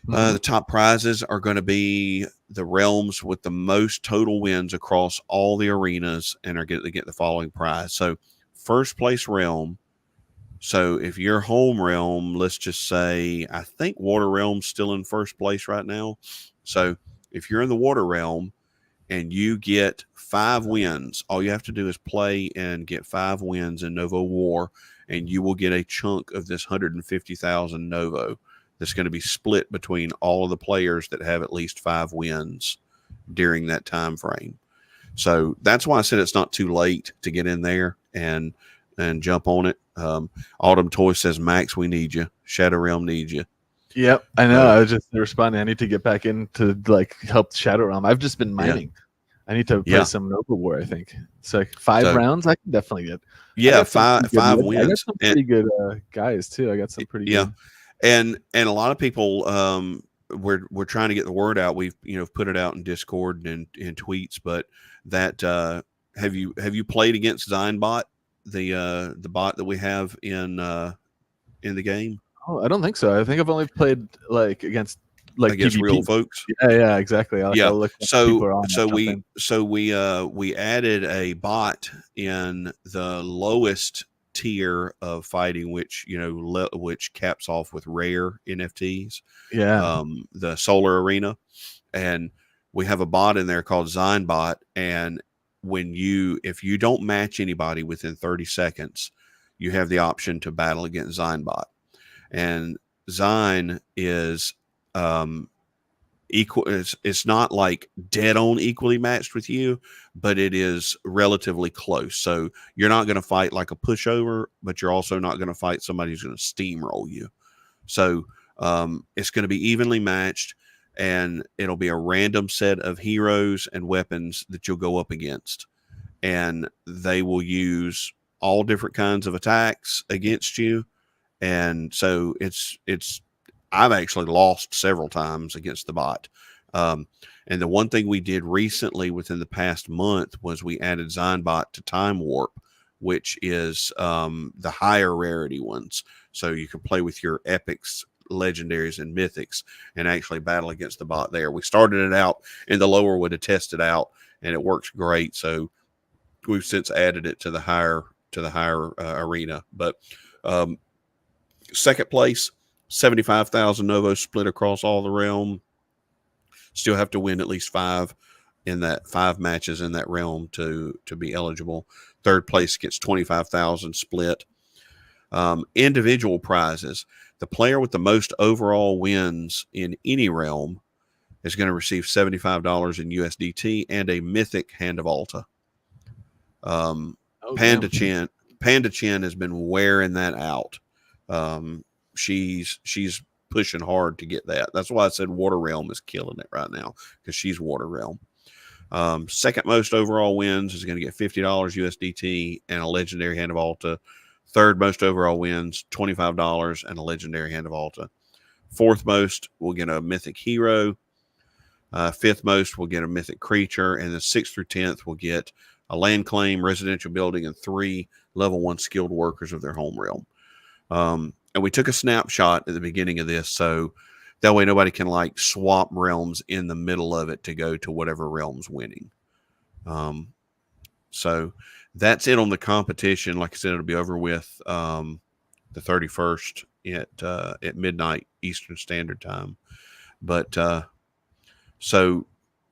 The top prizes are going to be the realms with the most total wins across all the arenas, and are going to get the following prize. So first place realm. So if your home realm, let's just say, I think Water Realm's still in first place right now. So if you're in the Water Realm and you get 5 wins, all you have to do is play and get 5 wins in Novo War, and you will get a chunk of this 150,000 Novo that's going to be split between all of the players that have at least 5 wins during that time frame. So that's why I said it's not too late to get in there and jump on it. Autumn Toy says, Max, we need you. Shadow Realm needs you. Yep, I know. I was just responding. I need to get back into like help Shadow Realm. I've just been mining. I need to play some Nova War. I think it's like 5 rounds. I can definitely get. Yeah, five wins. I got some pretty good guys too. I got some pretty good. And a lot of people, we're trying to get the word out. We've put it out in Discord and in tweets. But that have you played against Zinebot, the bot that we have in the game? Oh, I don't think so. I think I've only played like against against PvP. real folks. Yeah, exactly. I'll look we added a bot in the lowest tier of fighting, which which caps off with rare NFTs. The Solar Arena, and we have a bot in there called Zinebot, and if you don't match anybody within 30 seconds, you have the option to battle against Zinebot. And Zine is equal. It's not like dead on equally matched with you, but it is relatively close. So you're not going to fight like a pushover, but you're also not going to fight somebody who's going to steamroll you. So it's going to be evenly matched, and it'll be a random set of heroes and weapons that you'll go up against, and they will use all different kinds of attacks against you. And so I've actually lost several times against the bot. And the one thing we did recently within the past month was we added Zionbot to Time Warp, which is the higher rarity ones. So you can play with your epics, legendaries, and mythics and actually battle against the bot there. We started it out in the lower one to test it out, and it works great. So we've since added it to the higher arena. But second place, 75,000 Novos split across all the realm. Still have to win at least 5 matches in that realm to be eligible. Third place gets 25,000 split. Individual prizes. The player with the most overall wins in any realm is going to receive $75 in USDT and a mythic Hand of Alta. Panda Chin has been wearing that out. She's pushing hard to get that. That's why I said Water Realm is killing it right now, because she's Water Realm. Second most overall wins is going to get $50 USDT and a legendary Hand of Alta. Third most overall wins, $25 and a legendary Hand of Alta. Fourth most will get a mythic hero. Fifth most will get a mythic creature, and the 6th through 10th will get a land claim, residential building, and 3 level 1 skilled workers of their home realm. And we took a snapshot at the beginning of this, so that way nobody can like swap realms in the middle of it to go to whatever realm's winning. So that's it on the competition. Like I said, it'll be over with the 31st at midnight Eastern Standard Time. But so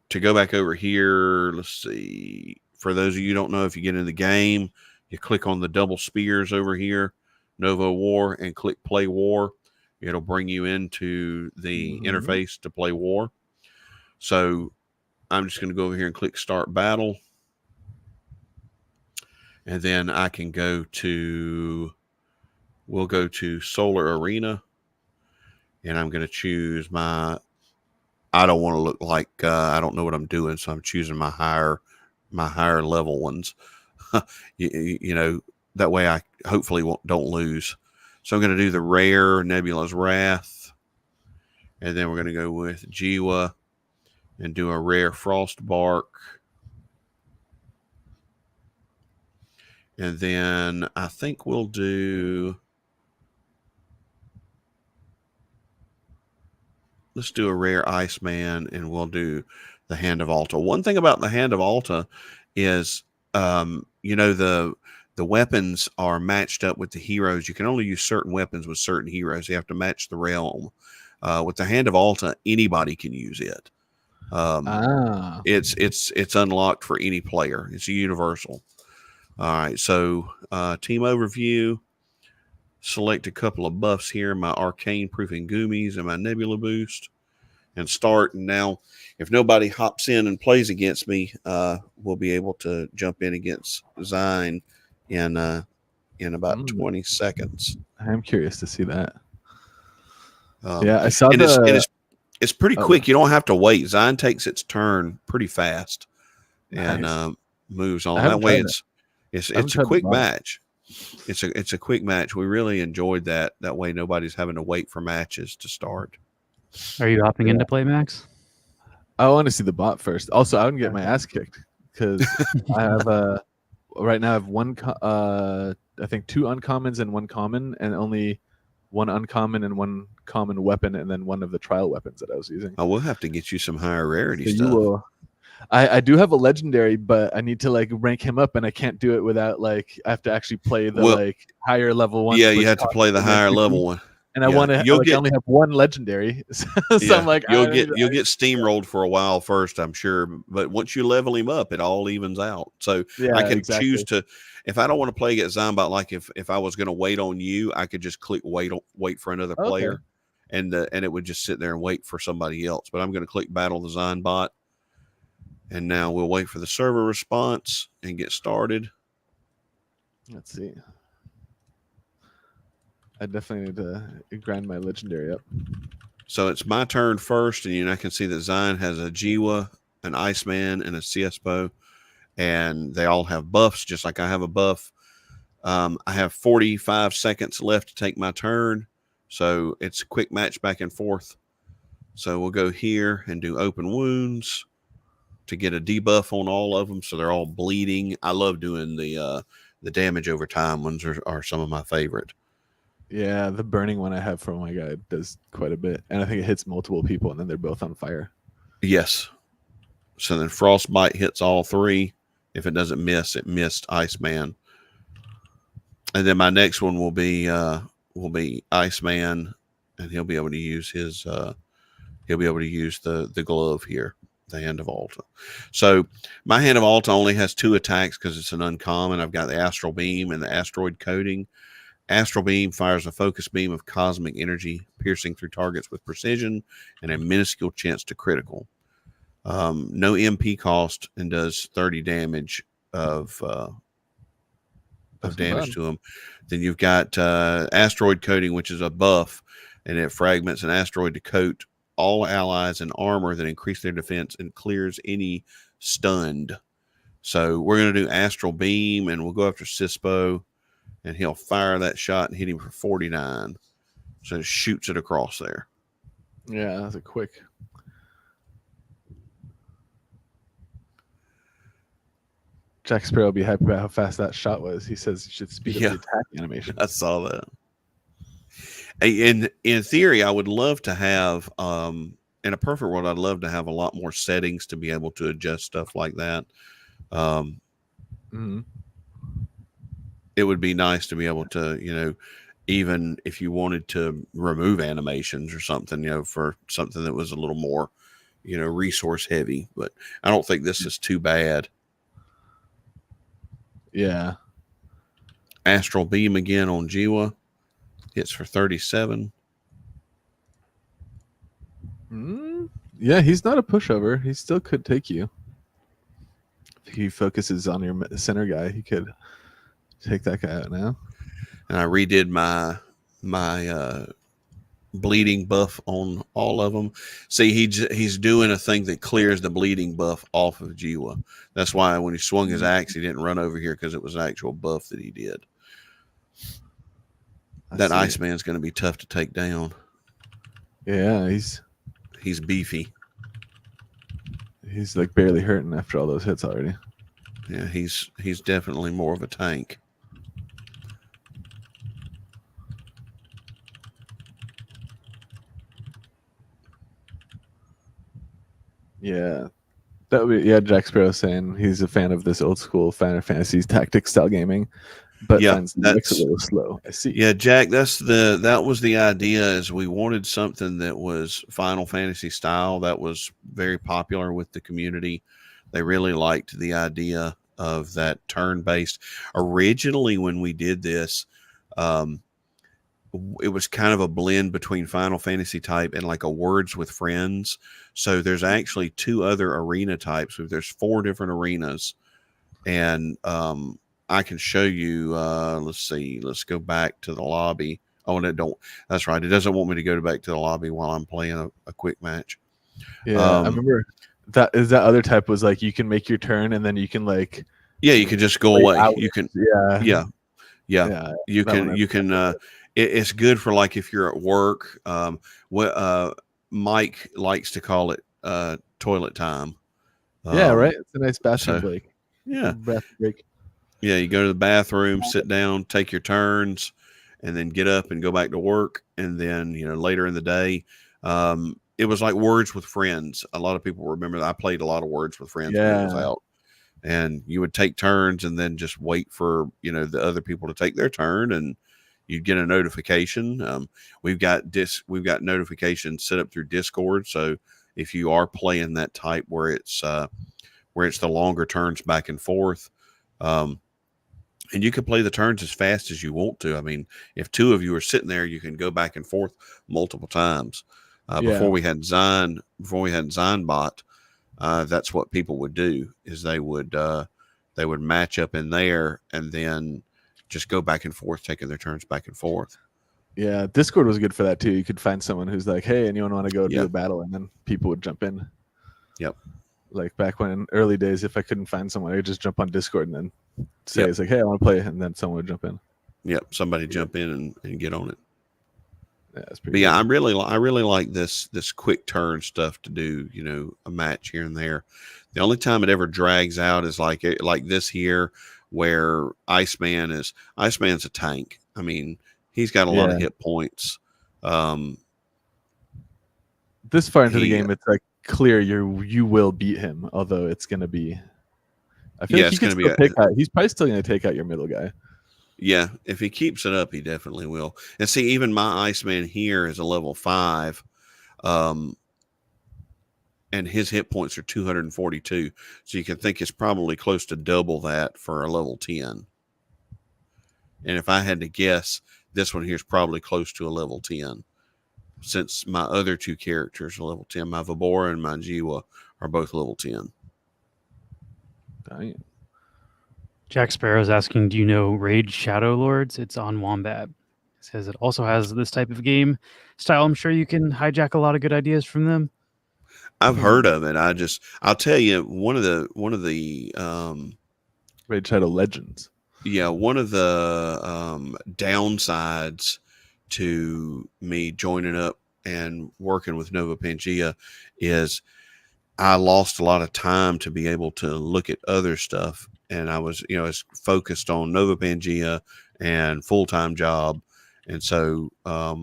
to go back over here, let's see. For those of you who don't know, if you get in the game, you click on the double spears over here, Novo War, and click Play War. It'll bring you into the interface to play war. So I'm just going to go over here and click Start Battle. And then I can we'll go to Solar Arena. And I'm going to choose I don't want to look like, I don't know what I'm doing. So I'm choosing my higher level ones. you know, that way I hopefully don't lose. So I'm going to do the rare Nebula's Wrath. And then we're going to go with Jiwa and do a rare Frostbark. And then I think we'll do, let's do a rare Iceman, and we'll do the Hand of Alta. One thing about the Hand of Alta is, you know, the weapons are matched up with the heroes. You can only use certain weapons with certain heroes. You have to match the realm. With the Hand of Alta, anybody can use it. It's unlocked for any player. It's a universal. All right, so team overview. Select a couple of buffs here, my Arcane Proofing Goomies and my Nebula Boost, and start. And now, if nobody hops in and plays against me, we'll be able to jump in against Zine in about 20 seconds. I'm curious to see that. Yeah, I saw it's pretty quick. You don't have to wait. Zine takes its turn pretty fast and moves on. That way, it's a quick match. It's a quick match. We really enjoyed that. That way, nobody's having to wait for matches to start. Are you hopping into play, Max? I want to see the bot first. Also, I wouldn't get my ass kicked because I have right now I have I think 2 uncommons and 1 common, and only 1 uncommon and 1 common weapon, and then 1 of the trial weapons that I was using. I will have to get you some higher rarity stuff. I do have a legendary, but I need to like rank him up, and I can't do it without like I have to actually play the higher level one. Yeah, you have to play the higher level one. And I want to. I only have 1 legendary, so I'm like, you'll get steamrolled for a while first, I'm sure. But once you level him up, it all evens out. So I can choose to. If I don't want to play against Zombot, like if I was going to wait on you, I could just click wait for another player, and it would just sit there and wait for somebody else. But I'm going to click Battle the Design Bot, and now we'll wait for the server response and get started. Let's see. I definitely need to grind my legendary up. So it's my turn first, and I can see that Zion has a Jiwa, an Iceman, and a CSPO, and they all have buffs, just like I have a buff. I have 45 seconds left to take my turn, so it's a quick match back and forth. So we'll go here and do open wounds to get a debuff on all of them, so they're all bleeding. I love doing the damage over time ones are some of my favorite. Yeah, the burning one I have for my guy does quite a bit, and I think it hits multiple people, and then they're both on fire. Yes. So then Frostbite hits all three. If it doesn't miss, it missed Iceman. And then my next one will be Iceman, and he'll be able to use his the glove here, the Hand of Alta. So my Hand of Alta only has 2 attacks because it's an uncommon. I've got the Astral Beam and the Asteroid Coating. Astral Beam fires a focus beam of cosmic energy, piercing through targets with precision and a minuscule chance to critical. No MP cost, and does 30 damage of damage to them. Then you've got Asteroid Coating, which is a buff, and it fragments an asteroid to coat all allies in armor that increase their defense and clears any stunned. So we're going to do Astral Beam, and we'll go after Cispo, and he'll fire that shot and hit him for 49. So it shoots it across there. Yeah, that's a quick. Jack Sparrow will be happy about how fast that shot was. He says you should speed up the attack animation. I saw that. In theory, I would love to have, in a perfect world, I'd love to have a lot more settings to be able to adjust stuff like that. It would be nice to be able to, even if you wanted to remove animations or something, for something that was a little more, resource heavy. But I don't think this is too bad. Yeah. Astral Beam again on Jiwa. Hits for 37. Yeah, he's not a pushover. He still could take you. If he focuses on your center guy, he could take that guy out now. And I redid my bleeding buff on all of them. See, he's doing a thing that clears the bleeding buff off of Jiwa. That's why when he swung his axe, he didn't run over here, because it was an actual buff that he did. That Iceman's going to be tough to take down. Yeah, he's beefy. He's like barely hurting after all those hits already. Yeah, he's definitely more of a tank. Yeah. That would be, Jack Sparrow saying he's a fan of this old school Final Fantasy tactics style gaming, but finds the mix a little slow. I see. Yeah, Jack, that was the idea, is we wanted something that was Final Fantasy style that was very popular with the community. They really liked the idea of that turn-based. Originally, when we did this, it was kind of a blend between Final Fantasy type and like a Words with Friends. So there's actually 2 other arena types. There's 4 different arenas, and I can show you. Let's see. Let's go back to the lobby. Oh, and that's right. It doesn't want me to go back to the lobby while I'm playing a quick match. Yeah, I remember that other type was like you can make your turn, and then you can you can just go away. Out. You can yeah. You can. It's good for like if you're at work. Mike likes to call it toilet time. Right. It's a nice bathroom break. Yeah, bathroom break. Yeah, you go to the bathroom, sit down, take your turns, and then get up and go back to work. And then later in the day, it was like Words with Friends. A lot of people remember that. I played a lot of Words with Friends when it was out. And you would take turns and then just wait for the other people to take their turn, and you'd get a notification. We've got notifications set up through Discord. So if you are playing that type where it's the longer turns back and forth, And you can play the turns as fast as you want to. I mean, if two of you are sitting there, you can go back and forth multiple times. Before we had Zionbot, that's what people would do, is they would match up in there and then just go back and forth, taking their turns back and forth. Yeah, Discord was good for that too. You could find someone who's like, "Hey, anyone want to go do a battle?" And then people would jump in. Yep. Like back when in early days, if I couldn't find someone, I'd just jump on Discord and then say, "It's like, hey, I want to play," and then someone would jump in. Yep, somebody jump in and get on it. Yeah, that's pretty. But yeah, I really like this quick turn stuff to do. You know, a match here and there. The only time it ever drags out is like this here, where Iceman's a tank. I mean, he's got a lot of hit points. This far into the game, it's like clear you will beat him, although it's going to be. I feel like he's probably still going to take out your middle guy. Yeah, if he keeps it up, he definitely will. And see, even my Iceman here is a level 5, and his hit points are 242. So you can think it's probably close to double that for a level 10. And if I had to guess, this one here is probably close to a level 10. Since my other two characters are level 10, my Vibora and my Jiwa are both level 10. Damn. Jack Sparrow's asking, do you know Raid Shadow Lords? It's on Wombat. It says it also has this type of game style. I'm sure you can hijack a lot of good ideas from them. I've heard of it. I'll tell you, one of the Raid Shadow Legends. Yeah, one of the downsides to me joining up and working with Novopangea is I lost a lot of time to be able to look at other stuff. And I was, as focused on Novopangea and full-time job. And so I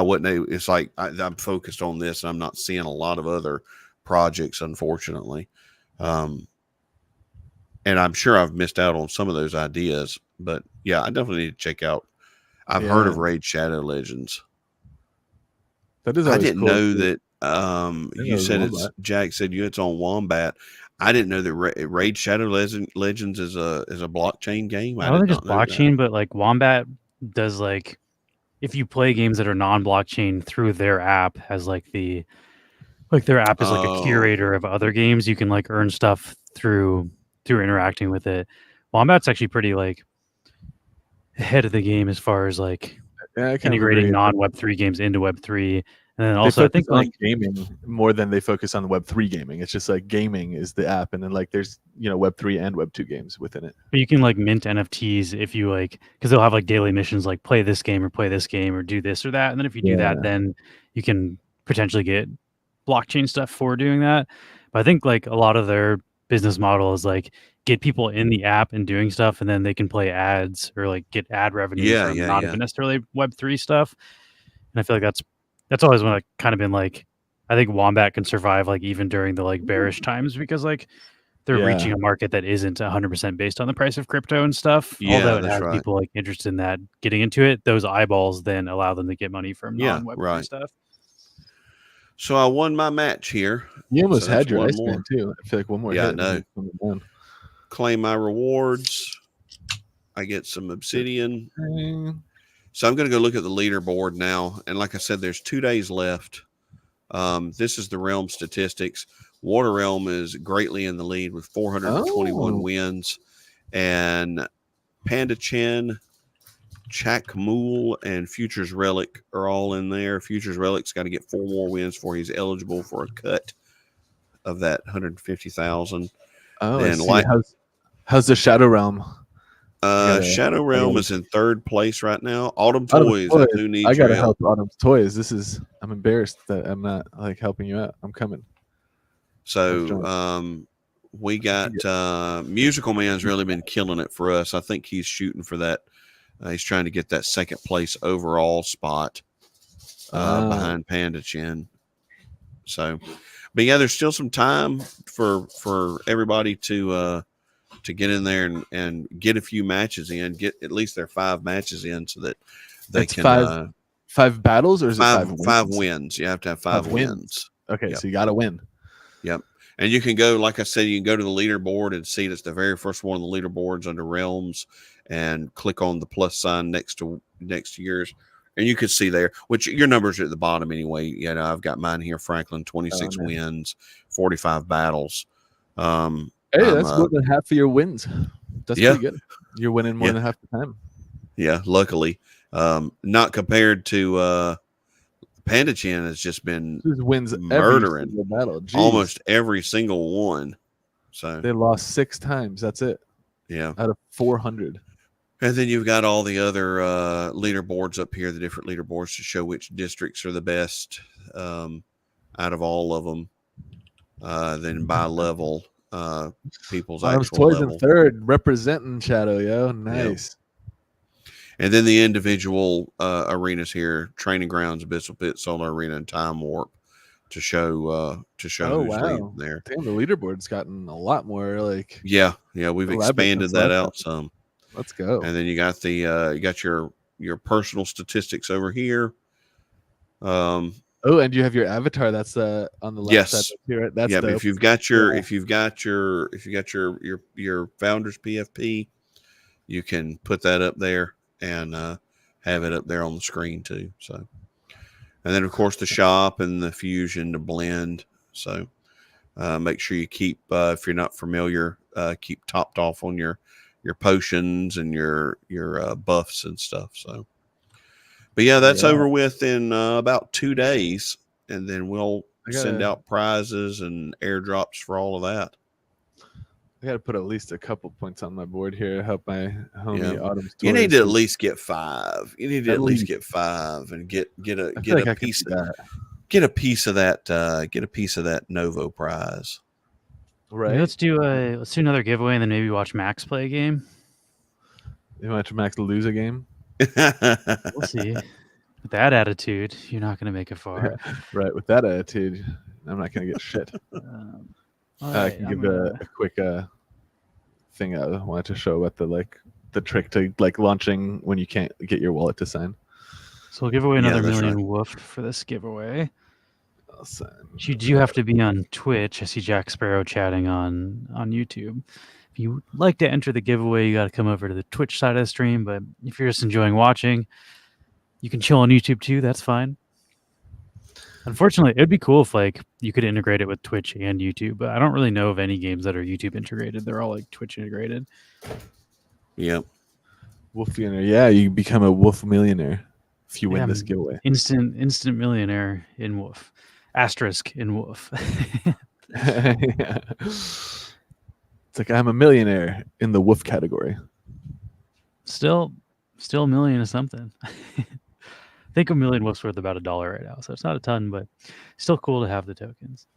wasn't, it's like I'm focused on this and I'm not seeing a lot of other projects, unfortunately. And I'm sure I've missed out on some of those ideas, but yeah, I definitely need to check out. I've heard of Raid Shadow Legends. That is, I didn't know that. You said Jack said it's on Wombat. I didn't know that Raid Shadow Legends is a blockchain game. I don't think it's blockchain, but like Wombat does, like, if you play games that are non-blockchain through their app, has like their app is like a curator of other games. You can like earn stuff through interacting with it. Wombat's actually pretty like ahead of the game as far as like integrating non-Web3 games into Web3. And then also, I think like gaming more than they focus on Web3 gaming. It's just like gaming is the app, and then like there's Web3 and Web2 games within it. But you can like mint NFTs if you like, because they'll have like daily missions like play this game or do this or that, and then if you do that, then you can potentially get blockchain stuff for doing that. But I think like a lot of their business model is like get people in the app and doing stuff, and then they can play ads or like get ad revenue from not even necessarily Web3 stuff. And I feel like that's always when I've kind of been like, I think Wombat can survive like even during the like bearish times, because like they're reaching a market that isn't 100% based on the price of crypto and stuff. Although it has people like interested in that getting into it, those eyeballs then allow them to get money from non-Web3 stuff. So I won my match here. You almost had your Iceman too. I feel like one more. Yeah, I know. Claim my rewards. I get some obsidian. So I'm going to go look at the leaderboard now. And like I said, there's 2 days left. This is the realm statistics. Water Realm is greatly in the lead with 421 wins. And Panda Chen, Chakmool, and Futures Relic are all in there. Futures Relic's got to get 4 more wins before he's eligible for a cut of that 150,000. Oh, and how's the Shadow Realm? Shadow Realm is in 3rd place right now. Autumn Toys. I gotta help Autumn's Toys. I'm embarrassed that I'm not like helping you out. I'm coming. So we got Musical Man's really been killing it for us. I think he's shooting for that. He's trying to get that 2nd place overall spot behind Panda Chin. So, but yeah, there's still some time for everybody to get in there and get a few matches in, get at least their 5 matches in, so that they can 5 battles, or is it 5 wins? 5 wins. You have to have 5 wins. Okay, so you got to win. Yep. And you can go, like I said, you can go to the leaderboard and see it's the very first one on the leaderboards under realms, and click on the plus sign next to yours. And you can see there, which your numbers are at the bottom anyway. You know, I've got mine here, Franklin, 26 wins, 45 battles. Hey, that's more than half of your wins. That's pretty good. You're winning more than half the time. Yeah, luckily. Not compared to Panda Chin has just been wins murdering every battle. Almost every single one. So they lost 6 times. That's it. Yeah. Out of 400. And then you've got all the other leaderboards up here, the different leaderboards to show which districts are the best out of all of them. Then by level, people's actual level. in third, representing Shadow, yo. Nice. Yeah. And then the individual arenas here: Training Grounds, Abyssal Pit, Solar Arena, and Time Warp, to show who's leading there. Damn, the leaderboard's gotten a lot more like. Yeah, we've expanded that out some. Let's go. And then you got the you got your personal statistics over here. And you have your avatar. That's on the left side here. That's dope. If you've got your founder's PFP, you can put that up there and have it up there on the screen too. So, and then of course the shop and the fusion, the blend. So make sure you keep if you're not familiar, keep topped off on your potions and your buffs and stuff. So, but yeah, that's over with in about 2 days, and then we'll send out prizes and airdrops for all of that. I got to put at least a couple points on my board here to help my homie Autumn's Toys. You need to at least get 5. You need to at least get 5 and get a piece of that. Get a piece of that Novo prize. Right. Let's do another giveaway and then maybe watch Max play a game. You watch Max lose a game? We'll see. With that attitude, you're not going to make it far. Right. With that attitude, I'm not going to get shit. I can give a quick thing I wanted to show about the trick to launching when you can't get your wallet to sign. So we'll give away another million woof for this giveaway. You do have to be on Twitch. I see Jack Sparrow chatting on YouTube. If you would like to enter the giveaway, you got to come over to the Twitch side of the stream. But if you're just enjoying watching, you can chill on YouTube too. That's fine. Unfortunately, it'd be cool if you could integrate it with Twitch and YouTube, but I don't really know of any games that are YouTube integrated. They're all Twitch integrated. Yep. Wolf millionaire. Yeah, you become a Wolf millionaire if you win this giveaway. Instant millionaire in Wolf. Asterisk in Wolf. Yeah. It's like I'm a millionaire in the Wolf category. Still a million is something. I think a million Wolf's worth about $1 right now, so it's not a ton, but still cool to have the tokens.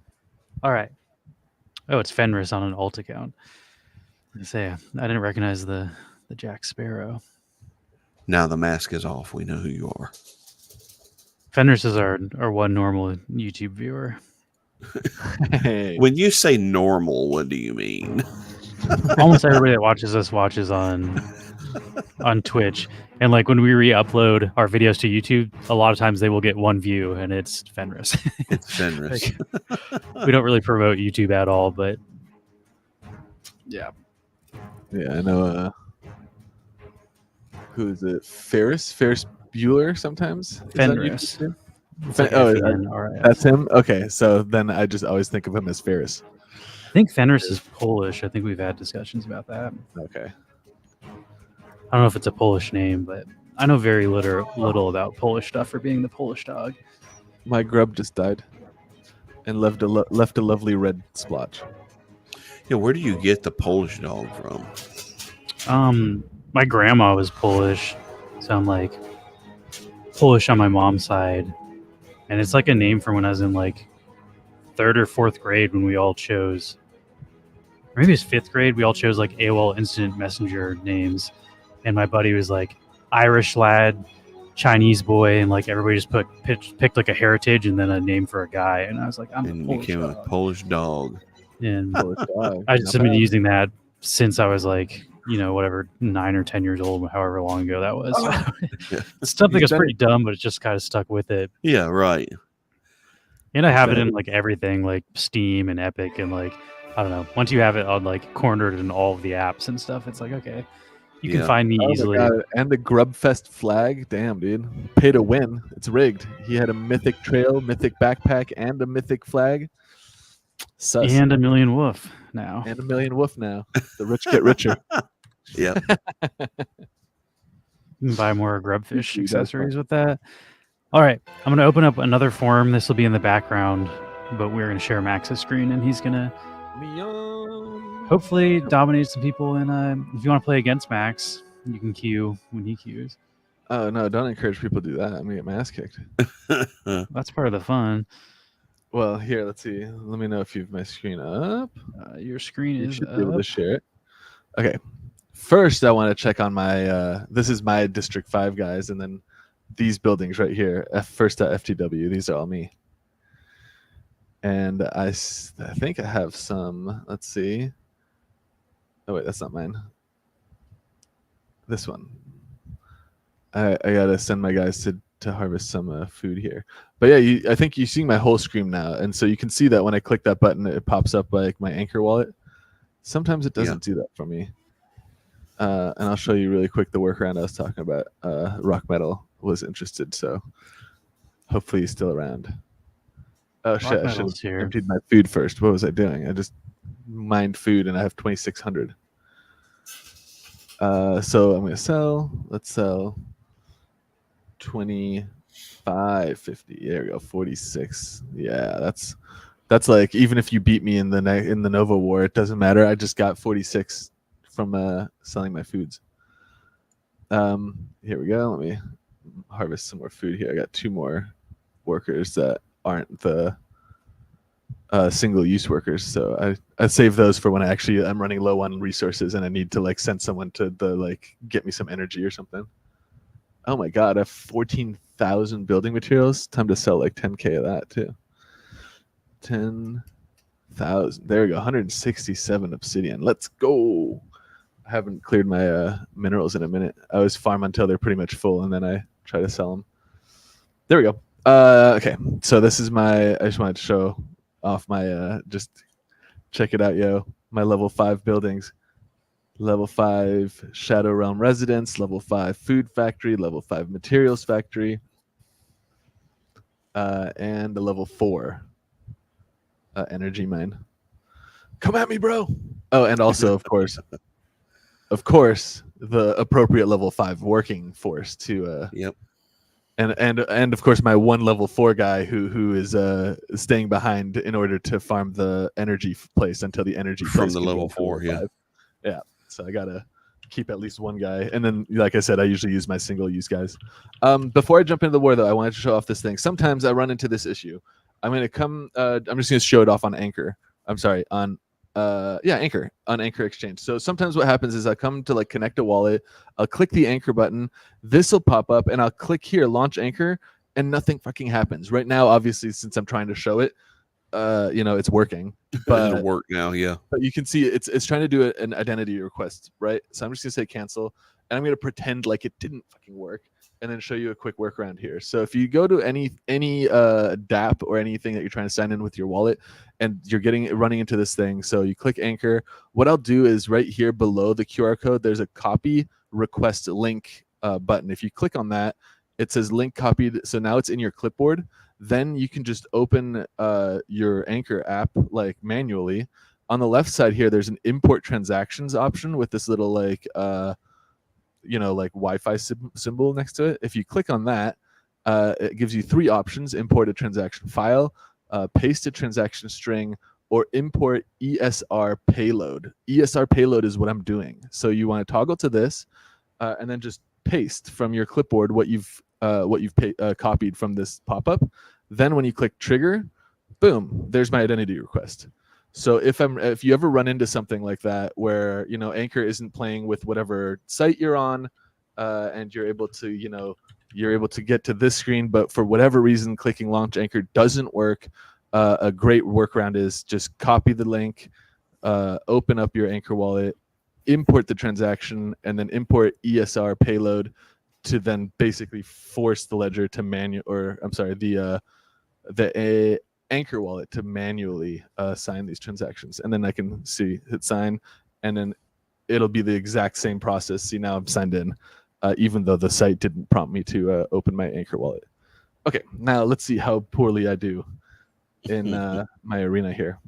All right. Oh, it's Fenris on an alt account. I didn't recognize the Jack Sparrow. Now the mask is off. We know who you are. Fenris is our one normal YouTube viewer. Hey. When you say normal, what do you mean? Almost everybody that watches us watches on Twitch, and when we re-upload our videos to YouTube, a lot of times they will get 1 view, and it's Fenris. It's Fenris. We don't really promote YouTube at all, but yeah, I know. Who is it? Ferris Bueller. Sometimes Fenris. That's him. Okay, so then I just always think of him as Ferris. I think Fenris is Polish. I think we've had discussions about that. Okay. I don't know if it's a Polish name, but I know very little about Polish stuff for being the Polish dog. My grub just died and left a lovely red splotch. Yeah, where do you get the Polish dog from? My grandma was Polish, so I'm Polish on my mom's side, and it's a name from when I was in 3rd or 4th grade when we all chose, or maybe it was 5th grade. We all chose AOL Instant Messenger names. And my buddy was Irish lad, Chinese boy, and everybody just picked a heritage and then a name for a guy. And I was I'm a Polish became dog. A Polish dog. And I just have been using that since I was 9 or 10 years old, however long ago that was. It's something that's pretty dumb, but it just kind of stuck with it. Yeah, right. And I have it in like everything, like Steam and Epic, and like I don't know. Once you have it on like cornered in all of the apps and stuff, it's like okay, you can find me easily. My God. And the Grubfest flag, damn dude, pay to win. It's rigged. He had a mythic trail, mythic backpack, and a mythic flag. Sus. And a million woof now. And a million woof now. The rich get richer. Yeah. You can buy more grubfish accessories with that. All right, I'm going to open up another form. This will be in the background, but we're going to share Max's screen, and he's going to hopefully dominate some people. And if you want to play against Max, you can queue when he queues. Oh, no, don't encourage people to do that. I'm going to get my ass kicked. That's part of the fun. Well, here, let's see. Let me know if you have my screen up. Your screen is up. Be able to share it. Okay. First, I want to check on my, this is my District 5 guys, and then these buildings right here, first.ftw, these are all me. And I think I have some, let's see. Oh, wait, that's not mine. This one. I got to send my guys to harvest some food here. But yeah, I think you're seeing my whole screen now. And so you can see that when I click that button, it pops up like my Anchor wallet. Sometimes it doesn't do that for me. And I'll show you really quick the workaround I was talking about. Rock Metal was interested, so hopefully he's still around. Oh shit, I should have emptied my food first. What was I doing? I just mined food and I have 2,600. So I'm gonna sell. Let's sell 25.50. There we go. 46. Yeah, that's like even if you beat me in the Nova War, it doesn't matter. I just got 46 from selling my foods. Here we go. Let me harvest some more food here. I got 2 more workers that aren't the single-use workers, so I save those for when I'm running low on resources and I need to like send someone to get me some energy or something. Oh my god, I have 14,000 building materials. Time to sell like 10k of that too. 10,000. There we go. 167 obsidian. Let's go. I haven't cleared my minerals in a minute. I always farm until they're pretty much full, and then I try to sell them. There we go. Okay, so this is I just wanted to show off my, just check it out, yo. My level 5 buildings. Level 5 Shadow Realm Residence, level 5 Food Factory, level 5 Materials Factory, and the level 4 Energy Mine. Come at me, bro. Oh, and also, of course, the appropriate level 5 working force to yep. And of course my 1 level 4 guy who is staying behind in order to farm the energy place until the energy from the level 4. Yeah. So I gotta keep at least 1 guy, and then like I said, I usually use my single use guys. Before I jump into the war though, I wanted to show off this thing. Sometimes I run into this issue. I'm just gonna show it off on Anchor. I'm sorry, on Anchor, on Anchor Exchange. So sometimes what happens is I come to like connect a wallet, I'll click the Anchor button, this will pop up, and I'll click here, launch Anchor, and nothing fucking happens. Right now, obviously, since I'm trying to show it, it's working. But it'll work now, yeah. But you can see it's trying to do an identity request, right? So I'm just gonna say cancel, and I'm gonna pretend like it didn't fucking work, and then show you a quick workaround here. So if you go to any DApp or anything that you're trying to sign in with your wallet, and you're running into this thing, so you click Anchor. What I'll do is right here below the QR code, there's a copy request link button. If you click on that, it says link copied. So now it's in your clipboard. Then you can just open your Anchor app like manually. On the left side here, there's an import transactions option with this little like Wi-Fi symbol next to it. If you click on that, it gives you 3 options: import a transaction file, paste a transaction string, or import ESR payload. ESR payload is what I'm doing. So you want to toggle to this, and then just paste from your clipboard what you've copied from this pop-up. Then when you click trigger, boom, there's my identity request. So if you ever run into something like that where Anchor isn't playing with whatever site you're on, and you're able to get to this screen, but for whatever reason clicking launch Anchor doesn't work, a great workaround is just copy the link, open up your Anchor wallet, import the transaction, and then import ESR payload to then basically force the ledger to the Anchor wallet to manually sign these transactions, and then I can hit sign, and then it'll be the exact same process. See, now I'm signed in, even though the site didn't prompt me to open my Anchor wallet. Okay, now let's see how poorly I do in my arena here.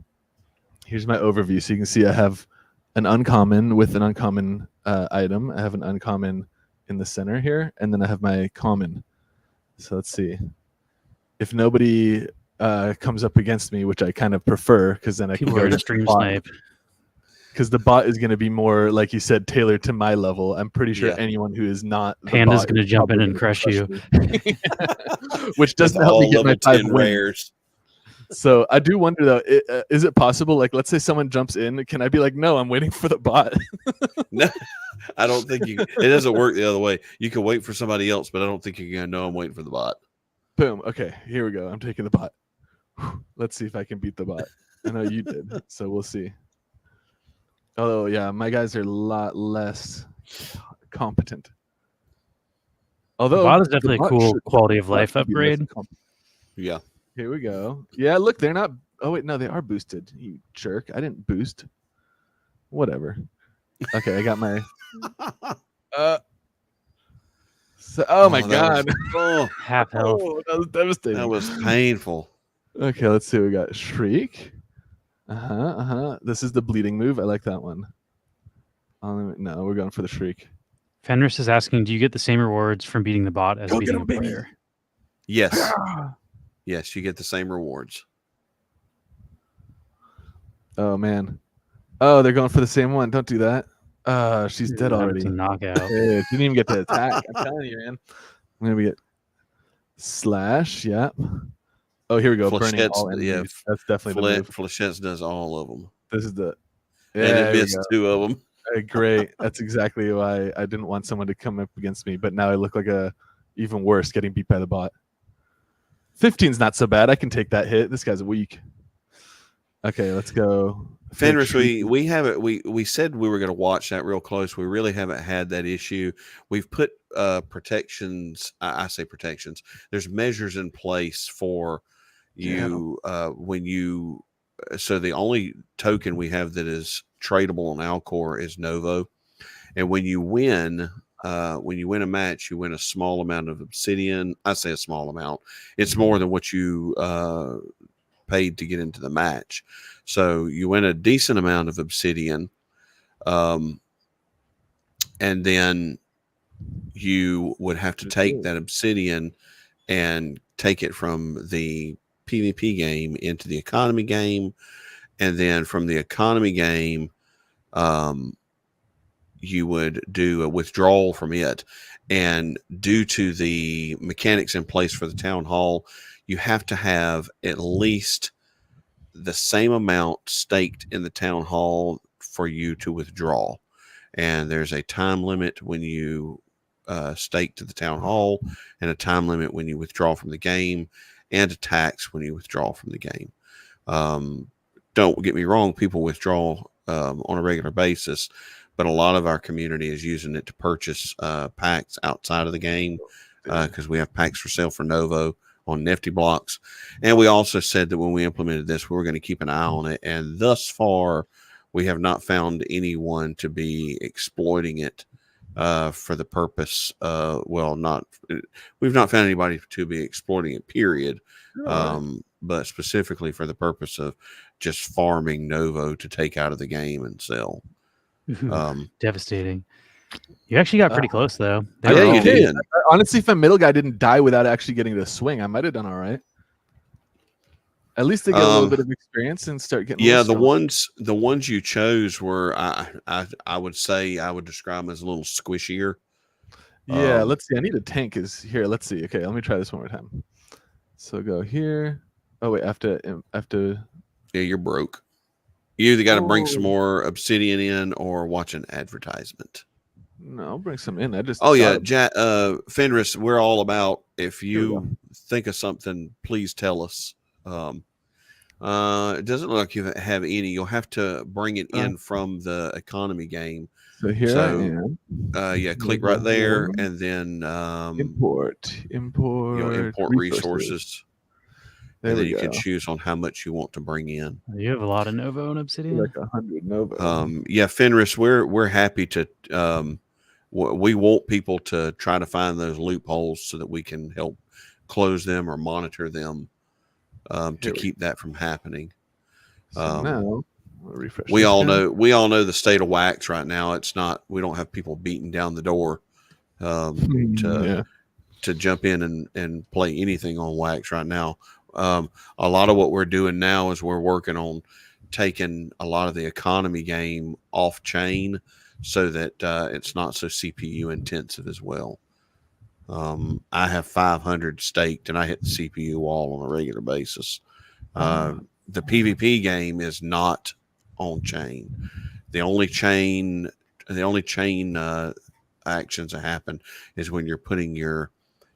Here's my overview. So you can see I have an uncommon with an uncommon item. I have an uncommon in the center here, and then I have my common. So let's see. If nobody comes up against me, which I kind of prefer, because then I can go to stream snipe. Because the bot is going to be more, like you said, tailored to my level. I'm pretty sure anyone who is not Panda's going to jump in and crush you, which doesn't help me get my 5 wins. So I do wonder though, is it possible? Like, let's say someone jumps in, can I be like, no, I'm waiting for the bot? No, I don't think you. It doesn't work the other way. You can wait for somebody else, but I don't think you're gonna know I'm waiting for the bot. Boom. Okay, here we go. I'm taking the bot. Let's see if I can beat the bot. I know you did, so we'll see. Oh yeah, my guys are a lot less competent. Although the bot is definitely a cool quality of life upgrade. Yeah. Here we go. Yeah, look, they're not. Oh wait, no, they are boosted. You jerk! I didn't boost. Whatever. Okay, I got my. My God! Half health. That was devastating. That was painful. Okay, let's see. We got Shriek. This is the bleeding move. I like that one. No, we're going for the Shriek. Fenris is asking, do you get the same rewards from beating the bot as beating a player? Yes. Yes, you get the same rewards. Oh, man. Oh, they're going for the same one. Don't do that. She's dead already. Knockout. Dude, didn't even get to attack. I'm telling you, man. I'm going to get Slash. Yep. Oh, here we go. Burning all enemies. Yeah, that's definitely the move. Flechettes does all of them. This is the... Yeah, and it missed 2 of them. Great. That's exactly why I didn't want someone to come up against me, but now I look like even worse getting beat by the bot. 15's not so bad. I can take that hit. This guy's weak. Okay, let's go. Fenris, we haven't we said we were going to watch that real close. We really haven't had that issue. We've put protections. I say protections. There's measures in place for you when you. So the only token we have that is tradable on Alcor is Novo, and when you win a match, you win a small amount of obsidian. I say a small amount. It's more than what you paid to get into the match. So you win a decent amount of obsidian, and then you would have to take that obsidian and take it from the PvP game into the economy game, and then from the economy game, you would do a withdrawal from it. And due to the mechanics in place for the town hall, you have to have at least the same amount staked in the town hall for you to withdraw. And there's a time limit when you stake to the town hall, and a time limit when you withdraw from the game, and a tax when you withdraw from the game. Don't get me wrong, people withdraw on a regular basis, but a lot of our community is using it to purchase packs outside of the game, because we have packs for sale for Novo on Nifty Blocks. And we also said that when we implemented this, we were going to keep an eye on it. And thus far, we have not found anyone to be exploiting it for the purpose we've not found anybody to be exploiting it, period. But specifically for the purpose of just farming Novo to take out of the game and sell. Devastating. You actually got pretty close though. Yeah, you did. Honestly, if my middle guy didn't die without actually getting to swing, I might have done all right. At least they get a little bit of experience and start getting. Yeah, the ones you chose were I would say I would describe them as a little squishier. Yeah, let's see. I need a tank. Is here. Let's see. Okay, let me try this one more time. So go here. Oh wait, after. Yeah, you're broke. You either got to bring some more obsidian in or watch an advertisement. No, I'll bring some in. Fenris, we're all about, if you think of something, please tell us. It doesn't look like you have any. You'll have to bring it in from the economy game. So here I am. Click right there, and then import import resources. and then you can choose on how much you want to bring in. You have a lot of Novo and Obsidian. Like 100 Novo. Yeah, Fenris, we're happy to. We want people to try to find those loopholes so that we can help close them or monitor them to keep that from happening. So now, refresh. We all know the state of wax right now. It's not. We don't have people beating down the door to jump in and play anything on wax right now. A lot of what we're doing now is we're working on taking a lot of the economy game off chain so that it's not so CPU intensive as well. I have 500 staked and I hit the CPU wall on a regular basis. The PvP game is not on chain. The only chain actions that happen is when you're putting your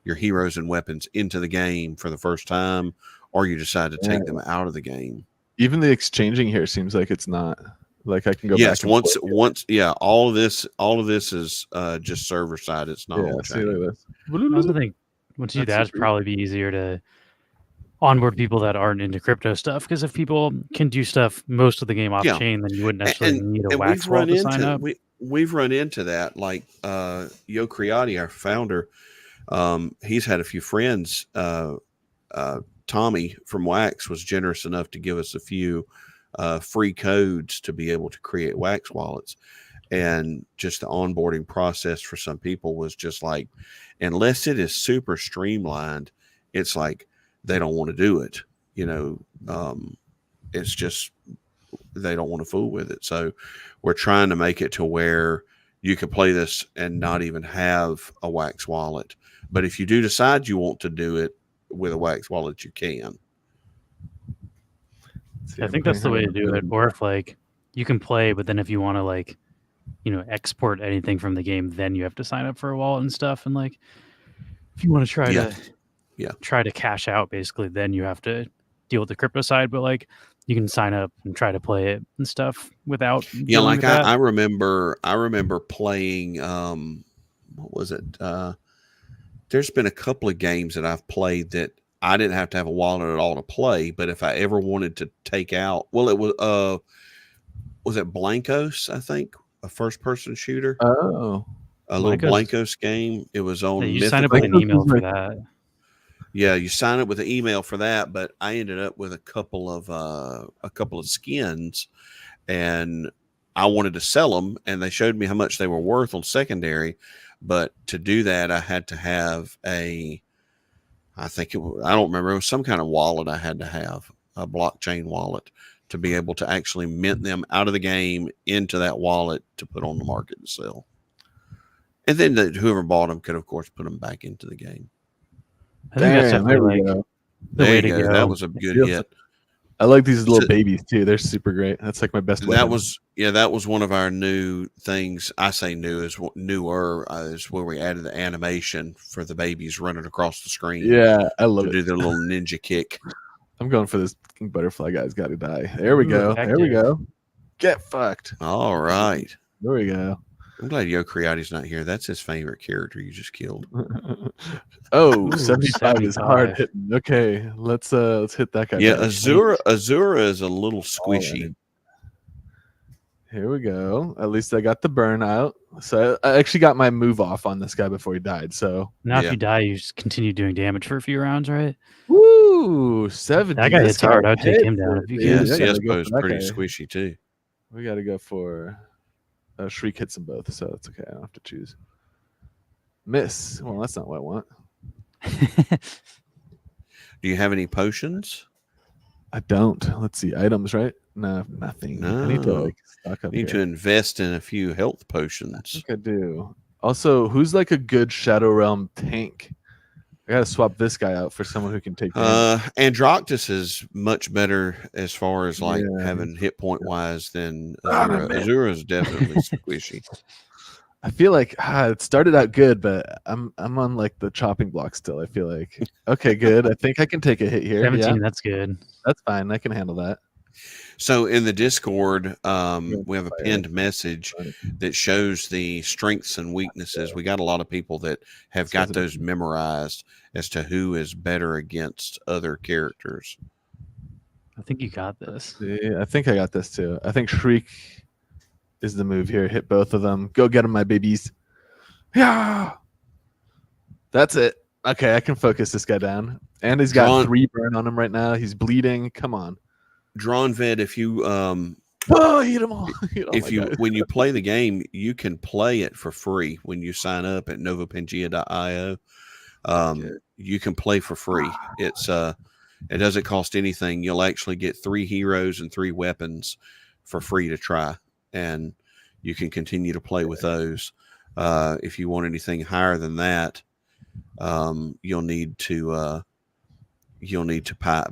heroes and weapons into the game for the first time, or you decide to take them out of the game. Even the exchanging here seems like it's not like I can go back. Once, all of this is just server side. It's not on chain. I also think once you do that, it'd probably be easier to onboard people that aren't into crypto stuff, because if people can do stuff most of the game off chain, then you wouldn't necessarily need a wax wallet to sign up. We've run into that, like Yo Creati, our founder. He's had a few friends. Tommy from Wax was generous enough to give us a few free codes to be able to create wax wallets. And just the onboarding process for some people was just like, unless it is super streamlined, it's like they don't want to do it. It's just they don't want to fool with it. So we're trying to make it to where you can play this and not even have a wax wallet. But if you do decide you want to do it with a wax wallet, you can. I think that's the way to do it. Or if you can play, but then if you want to export anything from the game, then you have to sign up for a wallet and stuff. And if you want to try to cash out, basically, then you have to deal with the crypto side. But you can sign up and try to play it and stuff without. I remember playing. What was it? There's been a couple of games that I've played that I didn't have to have a wallet at all to play. But if I ever wanted to take out, it was it Blancos? I think a first-person shooter. Oh, a little Blancos game. It was on. You sign up with an email for that. Yeah, you sign up with an email for that, but I ended up with a couple of skins, and I wanted to sell them, and they showed me how much they were worth on secondary. But to do that, I had to have I don't remember, it was some kind of wallet I had to have, a blockchain wallet, to be able to actually mint them out of the game into that wallet to put on the market and sell. And then whoever bought them could, of course, put them back into the game. I think that's definitely the way to go. That was a good hit. I like these little babies too. They're super great. That's my best weapon. That was one of our new things. I say newer is where we added the animation for the babies running across the screen. Yeah, I love it. Do their little ninja kick. I'm going for this butterfly guy's got to die. There we go. There we go. Get fucked. All right. There we go. I'm glad Yo Creati's not here. That's his favorite character you just killed. 75 is hard hitting. Okay, let's hit that guy. Yeah, Azura is a little squishy. Right. Here we go. At least I got the burnout. So I actually got my move off on this guy before he died. So now if you die, you just continue doing damage for a few rounds, right? Woo! 70. That guy hits hard. I'd take him down if you can. Yeah, CSGO is pretty squishy too. We got to go for Shriek hits them both, so it's okay. I don't have to choose. Miss. Well, that's not what I want. Do you have any potions? I don't. Let's see. Items, right? No, nothing. No. I need to stock up. You need to invest in a few health potions. I think I do. Also, who's a good Shadow Realm tank? I gotta swap this guy out for someone who can take. Androctus is much better as far as having hit point wise than Azura. Azura is definitely squishy. I feel like it started out good, but I'm on the chopping block still. I feel like okay, good. I think I can take a hit here. 17, that's good. That's fine. I can handle that. So in the Discord, we have a pinned message that shows the strengths and weaknesses. We got a lot of people that have got those memorized as to who is better against other characters. I think you got this. Yeah, I think I got this too. I think Shriek is the move here. Hit both of them. Go get them, my babies. Yeah. That's it. Okay, I can focus this guy down. And he's got 3 burn on him right now. He's bleeding. Come on. Drawn Vid, if you eat them all. When you play the game, you can play it for free when you sign up at Novopangea.io. You can play for free. It's it doesn't cost anything. You'll actually get 3 heroes and 3 weapons for free to try, and you can continue to play with those. If you want anything higher than that, you'll need to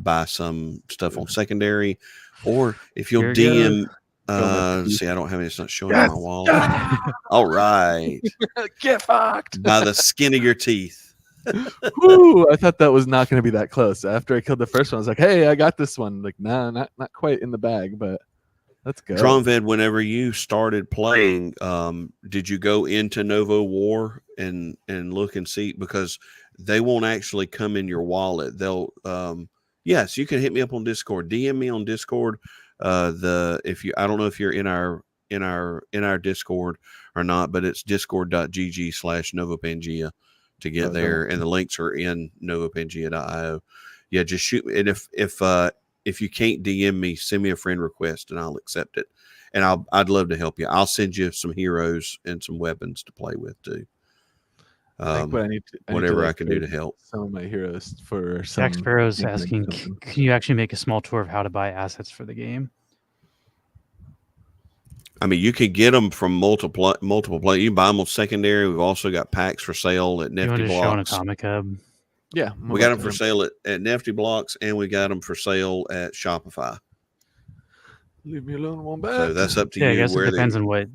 buy some stuff on secondary, or if you'll DM. See, I don't have it. It's not showing on my wall. All right, get fucked by the skin of your teeth. Woo, I thought that was not going to be that close. After I killed the first one, I was like, "Hey, I got this one." Like, nah, not quite in the bag, but let's go. Dronved, whenever you started playing, did you go into Novo War and look and see, because they won't actually come in your wallet? They'll yes, you can hit me up on Discord. DM me on Discord. I don't know if you're in our Discord or not, but it's discord.gg/Novopangea to get there, and the links are in Novopangea.io. Yeah, just shoot me. And if you can't DM me, send me a friend request and I'll accept it. And I'd love to help you. I'll send you some heroes and some weapons to play with too. Whatever I can do to help. Some of my heroes for some. Jack Sparrow's asking, can you actually make a small tour of how to buy assets for the game? I mean, you can get them from multiple play. You can buy them on secondary. We've also got packs for sale at Nifty Blocks. On Atomic Hub? Yeah, we got them for sale at Nifty Blocks, and we got them for sale at Shopify. Leave me alone, one back. So that's up to you. I guess it depends on what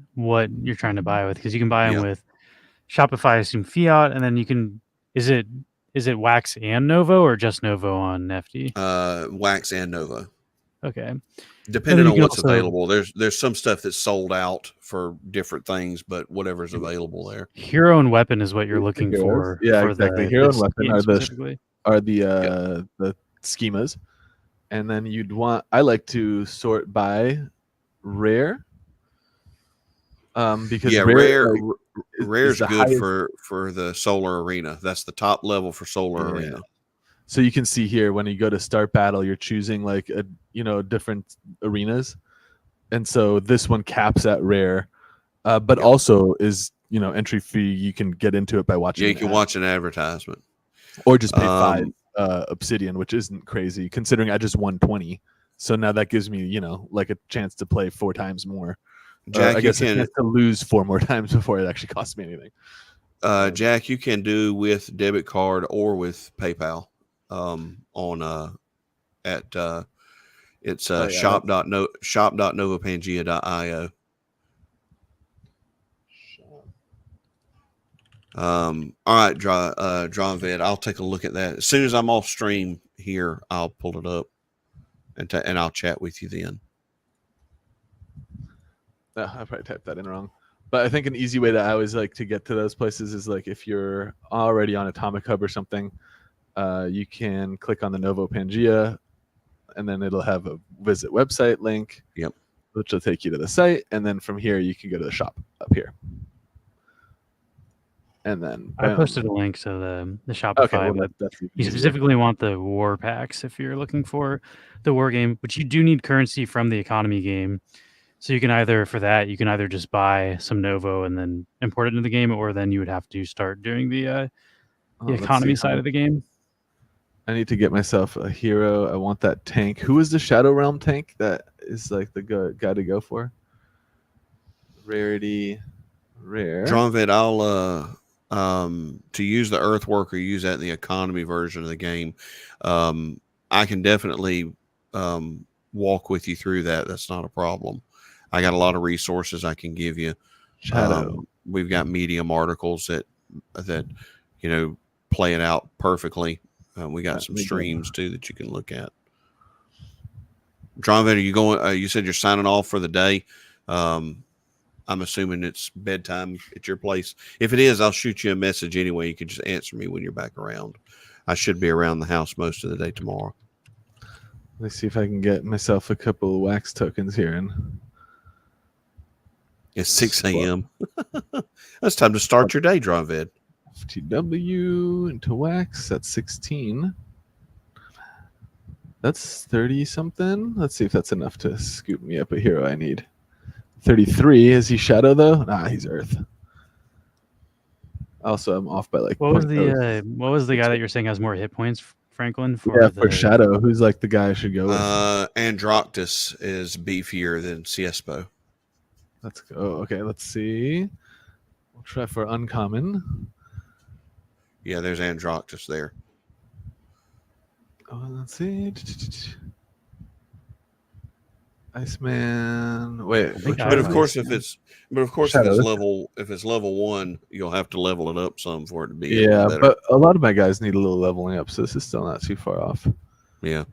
you're trying to buy with, because you can buy them with Shopify, I assume fiat, and then you can. Is it Wax and Novo or just Novo on Nifty? Wax and Novo. Okay. Depending on what's available, there's some stuff that's sold out for different things, but whatever's available there. Hero and weapon is what you're looking for. Yeah, exactly. Hero and weapon are the schemas, and then you'd want. I like to sort by rare, because rare is good for the Solar Arena. That's the top level for Solar Arena. So you can see here when you go to start battle, you're choosing like different arenas, and so this one caps at rare, but also is entry fee. You can get into it by watching. Yeah, you can watch an advertisement, or just pay 5 obsidian, which isn't crazy considering I just won 20. So now that gives me like a chance to play 4 times more. Jack, I guess I have to lose 4 more times before it actually costs me anything. Jack, you can do with debit card or with PayPal. It's shop.novopangea.io. All right, Dronvid, I'll take a look at that as soon as I'm off stream here. I'll pull it up and I'll chat with you then. I probably typed that in wrong, but I think an easy way that I always like to get to those places is like if you're already on Atomic Hub or something. You can click on the Novopangea, and then it'll have a visit website link. Yep. Which will take you to the site, and then from here you can go to the shop up here. And then I posted a link to the Shopify, but you specifically want the war packs if you're looking for the war game, but you do need currency from the economy game. So you can either just buy some Novo and then import it into the game, or then you would have to start doing the economy side of the game. I need to get myself a hero. I want that tank. Who is the Shadow Realm tank that is like the guy to go for? Rarity, rare. Dronvid, I'll to use the Earthworker, use that in the economy version of the game. I can definitely walk with you through that. That's not a problem. I got a lot of resources I can give you. Shadow. We've got medium articles that play it out perfectly. We got some streams too that you can look at. Dronvet, are you going? You said you're signing off for the day. I'm assuming it's bedtime at your place. If it is, I'll shoot you a message anyway. You can just answer me when you're back around. I should be around the house most of the day tomorrow. Let's see if I can get myself a couple of wax tokens here. And it's 6 a.m. That's time to start your day, Dronvet. FTW into wax. That's 16. That's 30 something. Let's see if that's enough to scoop me up a hero I need. 33. Is he Shadow though? Nah, he's Earth. Also, I'm off by like. What was the guy that you're saying has more hit points, Franklin? For Shadow, who's like the guy I should go with? Androctus is beefier than Ciespo. Let's go. Okay, let's see. We'll try for uncommon. Yeah, there's Androctus there. Oh, let's see. Iceman. Wait, but of course, if it's level 1, you'll have to level it up some for it to be. Yeah, but a lot of my guys need a little leveling up, so this is still not too far off. Yeah,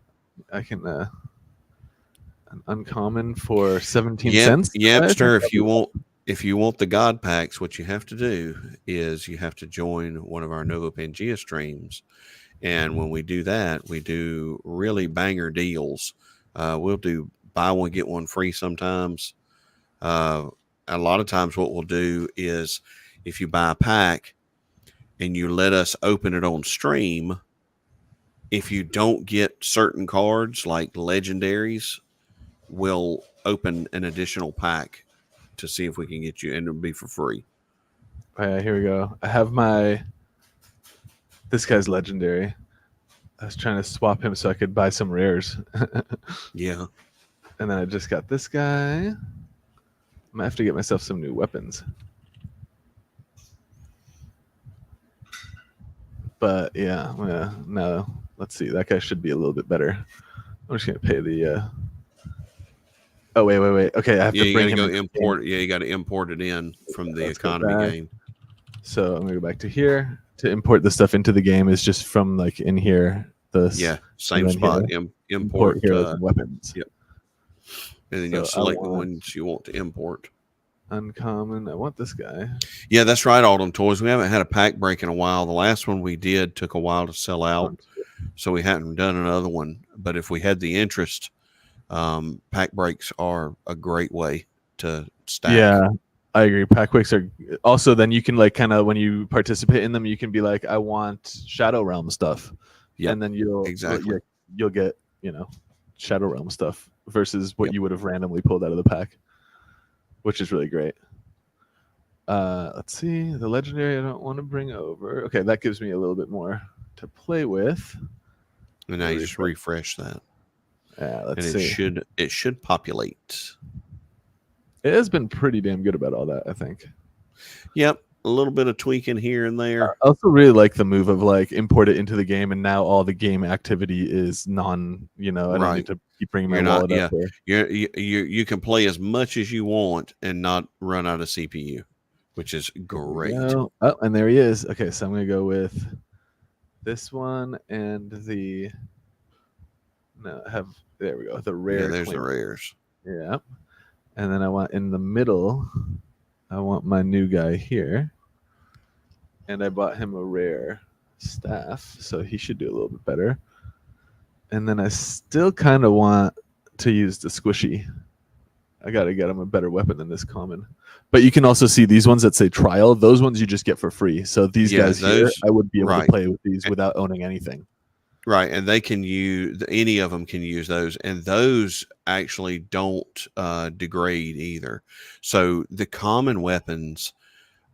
I can an uncommon for 17 cents. Yapster, if you want the God packs, what you have to do is you have to join one of our Novopangea streams. And when we do that, we do really banger deals. We'll do buy one, get one free sometimes. A lot of times what we'll do is if you buy a pack and you let us open it on stream, if you don't get certain cards like legendaries, we'll open an additional pack to see if we can get you, and it'll be for free. Oh, yeah, here we go. I have this guy's legendary. I was trying to swap him so I could buy some rares. Yeah. And then I just got this guy. I might have to get myself some new weapons. But yeah, no. Let's see. That guy should be a little bit better. I'm just gonna pay the. Oh wait. Okay, I have to bring him. Import. Yeah, you got to import it in from the economy game. So I'm gonna go back to here. To import the stuff into the game is just from like in here. Same spot. Import weapons. Yep. And then you'll select the ones you want to import. Uncommon. I want this guy. Yeah, that's right, Autumn Toys. We haven't had a pack break in a while. The last one we did took a while to sell out, so we hadn't done another one. But if we had the interest, pack breaks are a great way to stack. Yeah, I agree. Pack breaks are also, then you can like kind of when you participate in them, you can be like, I want Shadow Realm stuff. Yeah, and then you'll get Shadow Realm stuff versus what you would have randomly pulled out of the pack, which is really great. Let's see, the legendary I don't want to bring over. Okay, that gives me a little bit more to play with. And now you just refresh that. Yeah, let's see. It should populate. It has been pretty damn good about all that, I think. Yep. A little bit of tweaking here and there. I also really like the move of like import it into the game, and now all the game activity is I don't need to keep bringing my wallet up there. You can play as much as you want and not run out of CPU, which is great. Oh, and there he is. Okay, so I'm gonna go with this one and there we go. The rare. Yeah, there's the rares. Yeah. And then I want in the middle, I want my new guy here. And I bought him a rare staff, so he should do a little bit better. And then I still kind of want to use the squishy. I got to get him a better weapon than this common. But you can also see these ones that say trial. Those ones you just get for free. So these guys here, I would be able to play with these without owning anything. Right, and they can use any of them can use those, and those actually don't degrade either. So the common weapons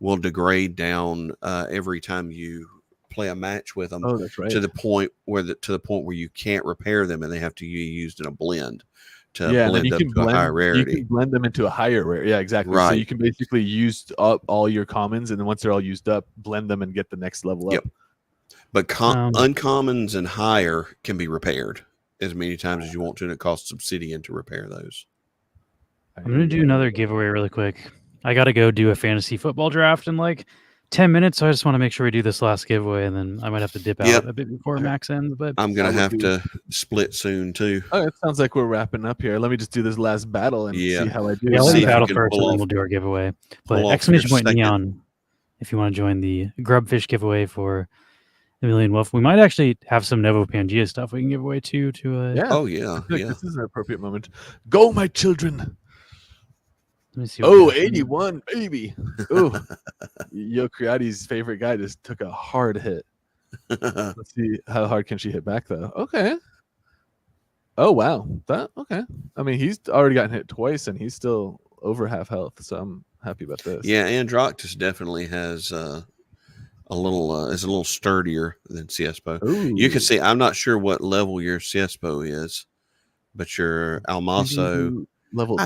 will degrade down every time you play a match with them. Oh, that's right. To the point where you can't repair them, and they have to be used in a blend to blend up to a higher rarity. You can blend them into a higher rarity. Yeah, exactly. Right. So you can basically use up all your commons, and then once they're all used up, blend them and get the next level up. Yep. But uncommons and higher can be repaired as many times as you want to, and it costs obsidian to repair those. I'm going to do another giveaway really quick. I got to go do a fantasy football draft in like 10 minutes, so I just want to make sure we do this last giveaway, and then I might have to dip out a bit before max ends. But I'm gonna have to split soon too. Oh, it sounds like we're wrapping up here. Let me just do this last battle and see how I do. Yeah, let's battle first, and then we'll do our giveaway. But exclamation point Neon, if you want to join the Grubfish giveaway for the Million Wolf. We might actually have some Novopangea stuff we can give away too. Oh yeah, This is an appropriate moment. Go, my children. Let me see. 81, baby. Ooh, Yo Creati's favorite guy just took a hard hit. Let's see how hard can she hit back though. Okay. Oh wow, okay. I mean, he's already gotten hit twice, and he's still over half health. So I'm happy about this. Yeah, Androctus definitely has is a little sturdier than Ciespo. Ooh. You can see. I'm not sure what level your Ciespo is, but your Almaso level.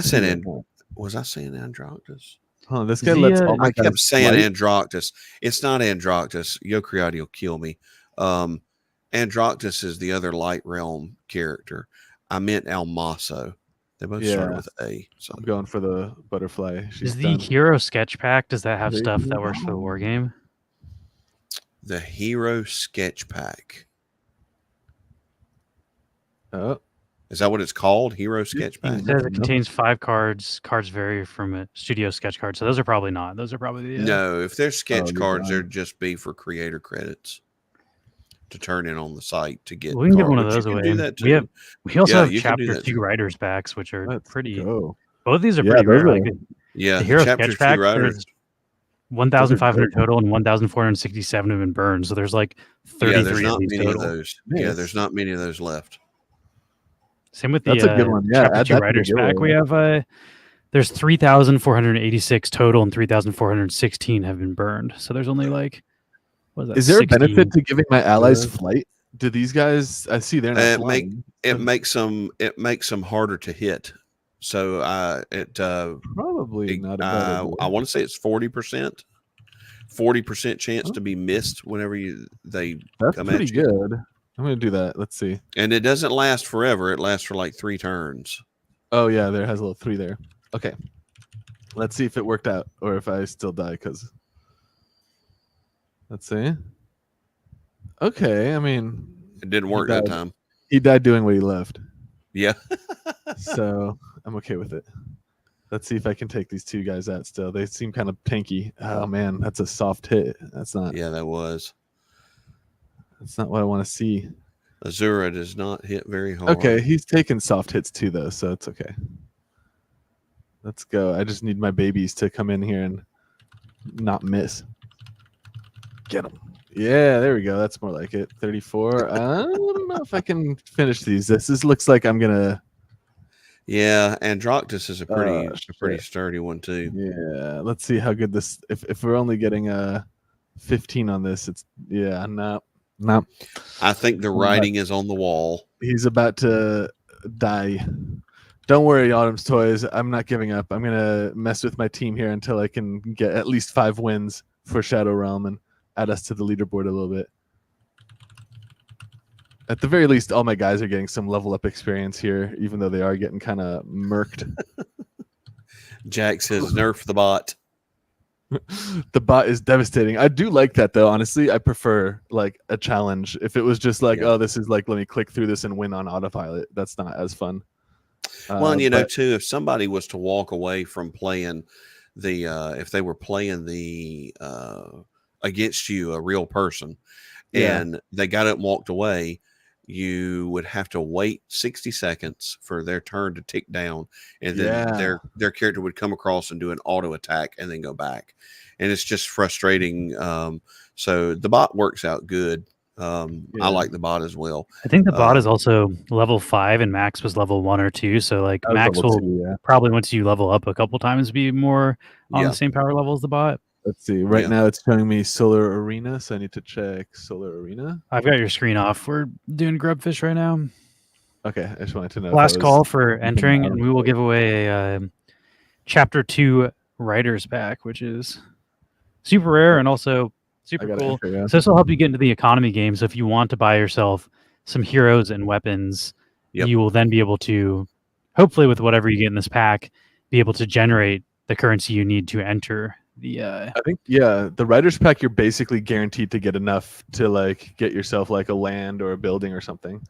Was I saying Androctus? Oh, this guy lets all my I kept saying Androctus. It's not Androctus. Yo Creati will kill me. Androctus is the other Light Realm character. I meant Almaso. They both start with A. So I'm going for the butterfly. Is the Hero Sketch Pack, does that have stuff that works for the war game? The Hero Sketch Pack. Oh. Is that what it's called? Hero Sketch Pack? It says it contains 5 cards. Cards vary from a studio sketch card. So those are probably not. Those are probably the... No, if they're sketch cards, they'd just be for creator credits to turn in on the site to get. We can give one of those away. Do that too. We also have Chapter 2 Writers Packs, which are pretty... Go. Both of these are pretty rare. The Hero Chapter Sketch Pack, 2 Writers. 1,500 total and 1,467 have been burned. So there's like 33 there's not of these many total. of those. Yeah, there's not many of those left. Same with the a good one. Yeah, Chapter 2 Writers Pack. We have there's 3,486 total and 3,416 have been burned. So there's only like, what is that? Is there a benefit to giving my allies flight? Do these guys? I see they're not flying. It makes them harder to hit. So probably not. I want to say it's 40%. 40% chance to be missed whenever they That's come pretty at you. good. I'm gonna do that. Let's see. And it doesn't last forever. It lasts for like 3 turns. Oh yeah, there has a little 3 there. Okay. Let's see if it worked out or if I still die because. Let's see. Okay, I mean, it didn't work that time. He died doing what he loved. Yeah. So I'm okay with it. Let's see if I can take these 2 guys out still. They seem kind of tanky. Oh man, that's a soft hit. That's not. Yeah, that was. That's not what I want to see. Azura does not hit very hard. Okay, he's taking soft hits too, though, so it's okay. Let's go. I just need my babies to come in here and not miss. Get them. Yeah, there we go. That's more like it. 34. I don't know if I can finish these. This looks like I'm gonna. Yeah, Androctus is a pretty sturdy one too. Yeah, let's see how good this. If we're only getting a 15 on this, it's no. I think the writing is on the wall. He's about to die. Don't worry, Autumn's Toys. I'm not giving up. I'm gonna mess with my team here until I can get at least 5 wins for Shadow Realm and add us to the leaderboard a little bit. At the very least, all my guys are getting some level up experience here, even though they are getting kind of murked. Jack says, "Nerf the bot." The bot is devastating. I do like that though. Honestly, I prefer like a challenge. If it was just like, oh, this is like, let me click through this and win on autopilot, that's not as fun. Well, and know too, if somebody was to walk away from playing if they were playing against you, a real person, and they got up and walked away, you would have to wait 60 seconds for their turn to tick down, and then their character would come across and do an auto attack and then go back, and it's just frustrating. So the bot works out good. I like the bot as well. I think the bot is also level 5 and Max was level 1 or 2, so like Max will probably, once you level up a couple times, be more on the same power level as the bot. Let's see. Right now it's showing me Solar Arena, so I need to check Solar Arena. I've got your screen off. We're doing Grubfish right now. Okay, I just wanted to know. Last call for entering, and we will give away a Chapter 2 Writers Pack, which is super rare and also super cool. So this will help you get into the economy game. So if you want to buy yourself some heroes and weapons, you will then be able to, hopefully with whatever you get in this pack, be able to generate the currency you need to enter the I think the writer's pack, you're basically guaranteed to get enough to like get yourself like a land or a building or something.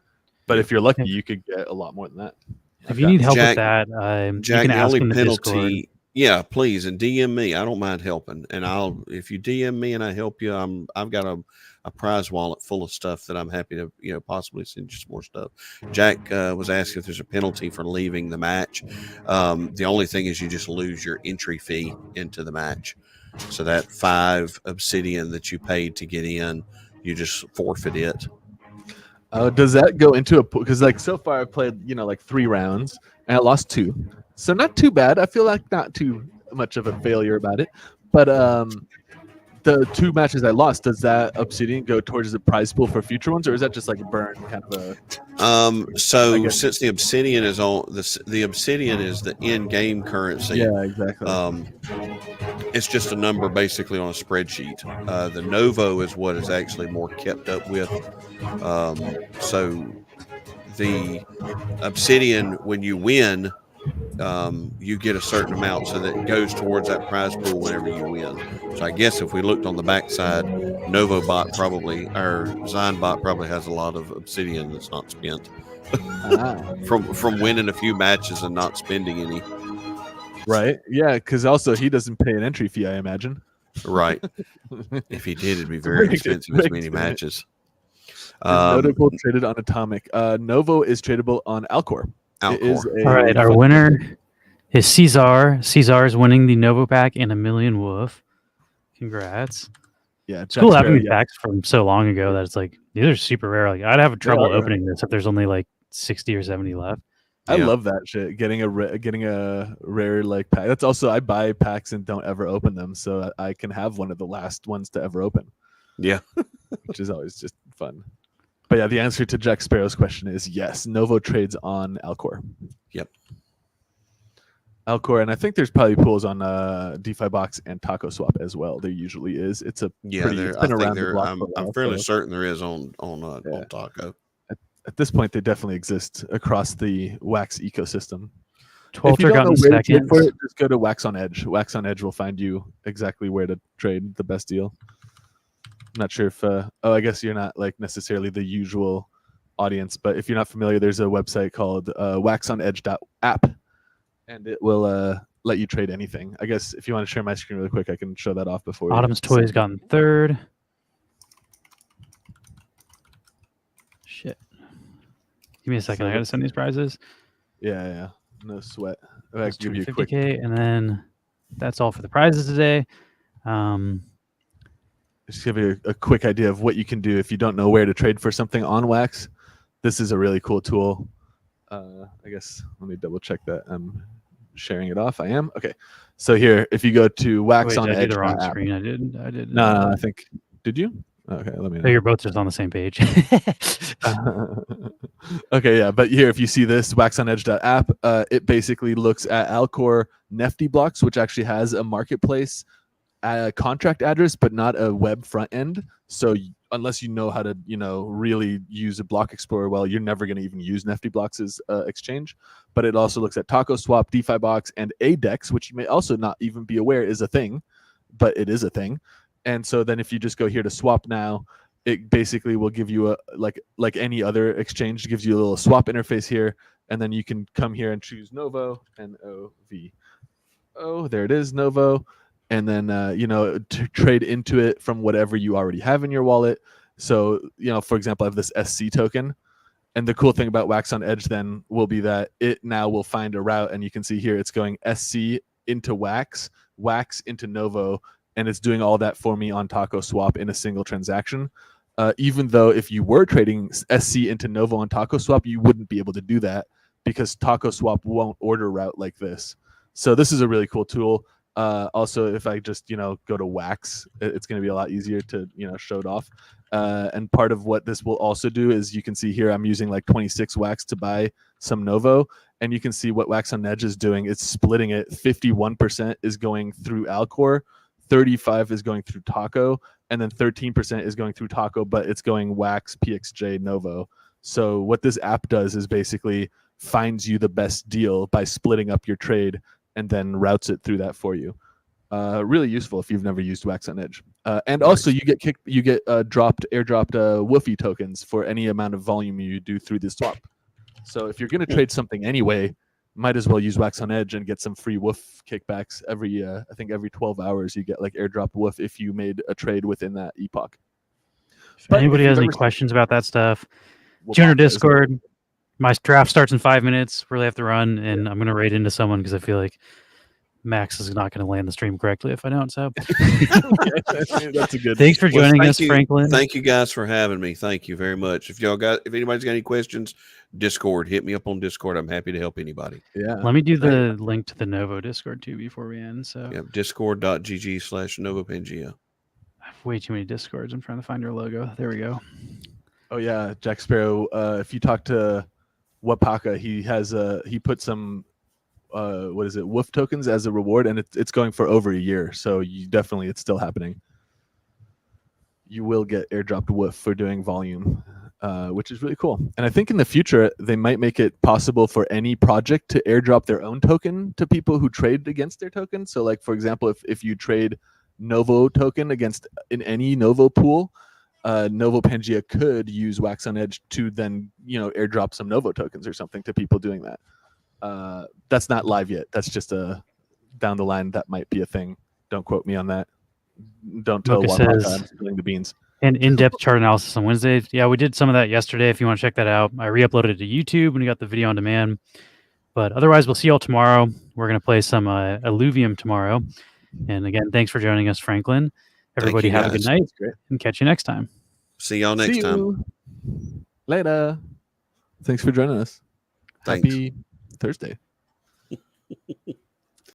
But if you're lucky, you could get a lot more than that. If you need help with that, Jack, you can the ask only in the penalty, Discord. yeah, please, and DM me. I don't mind helping, and if you DM me and I help you, I've got a prize wallet full of stuff that I'm happy to possibly send you some more stuff. Jack was asking if there's a penalty for leaving the match. The only thing is you just lose your entry fee into the match, so that 5 obsidian that you paid to get in, you just forfeit it. Does that go into a because like so far I've played like 3 rounds and I lost 2, so not too bad. I feel like not too much of a failure about it, but the 2 matches I lost, does that obsidian go towards the prize pool for future ones, or is that just like a burn kind of a? So since the obsidian is on the obsidian is the in-game currency. Yeah, exactly. It's just a number basically on a spreadsheet. The Novo is what is actually more kept up with. So the obsidian, when you win, you get a certain amount, so that goes towards that prize pool whenever you win. So I guess if we looked on the backside, Novobot probably, or Zionbot probably has a lot of obsidian that's not spent from winning a few matches and not spending any. Right. Yeah, because also he doesn't pay an entry fee, I imagine. Right. If he did, it'd be very expensive as many matches. Notable traded on Atomic. Novo is tradable on Alcor. All right, our winner is Caesar. Caesar is winning the Novo pack and a million woof. Congrats. Yeah, it's cool having these packs from so long ago that it's like these are super rare. Like I'd have trouble opening this if there's only like 60 or 70 left. I love that shit. Getting a rare like pack. That's also, I buy packs and don't ever open them, so I can have one of the last ones to ever open. Yeah, which is always just fun. But yeah, the answer to Jack Sparrow's question is yes. Novo trades on Alcor. Yep. Alcor, and I think there's probably pools on DeFi Box and Taco Swap as well. There usually is. It's a it's been around the block. I'm fairly certain there is on Taco. At this point, they definitely exist across the Wax ecosystem. 12 seconds. For it, just go to Wax on Edge. Wax on Edge will find you exactly where to trade the best deal. I'm not sure if I guess you're not like necessarily the usual audience, but if you're not familiar, there's a website called waxonedge.app, and it will let you trade anything. I guess if you want to share my screen really quick, I can show that off before. Autumn's Toys gotten 3rd. Shit. Give me a second. I gotta send these prizes. Yeah. No sweat. I give you a quick. And then that's all for the prizes today. Just give you a quick idea of what you can do if you don't know where to trade for something on Wax. This is a really cool tool. I guess let me double check that I'm sharing it off. I am. Okay. So here, if you go to Wax on Edge. I did the wrong screen. I did. No, I think. Did you? Okay, let me know. Oh, you're both just on the same page. Okay, yeah, but here, if you see this waxonedge.app, it basically looks at Alcor Nefty blocks, which actually has a marketplace contract address, but not a web front end. So unless you know how to, really use a block explorer well, you're never going to even use Nefty blocks as exchange. But it also looks at Taco Swap, DeFi Box, and ADEX, which you may also not even be aware is a thing, but it is a thing. And so then if you just go here to swap now, it basically will give you a like any other exchange, gives you a little swap interface here, and then you can come here and choose Novo, N-O-V-O. There it is, Novo, and then to trade into it from whatever you already have in your wallet. So for example, I have this SC token, and the cool thing about Wax on Edge then will be that it now will find a route, and you can see here it's going SC into Wax, Wax into Novo. And it's doing all that for me on Taco Swap in a single transaction. Even though if you were trading SC into Novo on Taco Swap, you wouldn't be able to do that because Taco Swap won't order route like this. So this is a really cool tool. Also, if I just go to Wax, it's going to be a lot easier to show it off. And part of what this will also do is you can see here I'm using like 26 Wax to buy some Novo, and you can see what Wax on Edge is doing. It's splitting it. 51% is going through Alcor. 35 is going through Taco, and then 13% is going through Taco, but it's going Wax, PXJ, Novo. So what this app does is basically finds you the best deal by splitting up your trade and then routes it through that for you. Really useful if you've never used Wax on Edge. And also you get airdropped Woofy tokens for any amount of volume you do through this swap. So if you're going to trade something anyway, might as well use Wax on Edge and get some free Woof kickbacks every I think every 12 hours you get like airdropped Woof if you made a trade within that epoch. If anybody has any questions about that stuff, join our Discord. My draft starts in 5 minutes. Really have to run, and I'm going to raid into someone because I feel like Max is not going to land the stream correctly if I don't. So that's a good. Thanks for joining us, Franklin. Thank you guys for having me. Thank you very much. If anybody's got any questions, Discord, hit me up on Discord. I'm happy to help anybody. Yeah. Let me do the link to the Novo Discord too before we end. So yeah, discord.gg/Novopangea. I have way too many Discords. I'm trying to find your logo. There we go. Oh yeah, Jack Sparrow. If you talk to Wapaka, he put some Woof tokens as a reward, and it's going for over a year. So it's still happening. You will get airdropped Woof for doing volume, which is really cool. And I think in the future they might make it possible for any project to airdrop their own token to people who trade against their token. So like for example, if you trade Novo token in any Novo pool, Novopangea could use Wax on Edge to then airdrop some Novo tokens or something to people doing that. That's not live yet. That's just down the line. That might be a thing. Don't quote me on that. Don't tell Wapaka I'm spilling the beans. And in-depth chart analysis on Wednesdays. Yeah, we did some of that yesterday. If you want to check that out, I re-uploaded it to YouTube and we got the video on demand. But otherwise, we'll see you all tomorrow. We're going to play some Alluvium tomorrow. And again, thanks for joining us, Franklin. Everybody have a good night and catch you next time. See y'all next time. Later. Thanks for joining us. Thanks. Happy Thursday.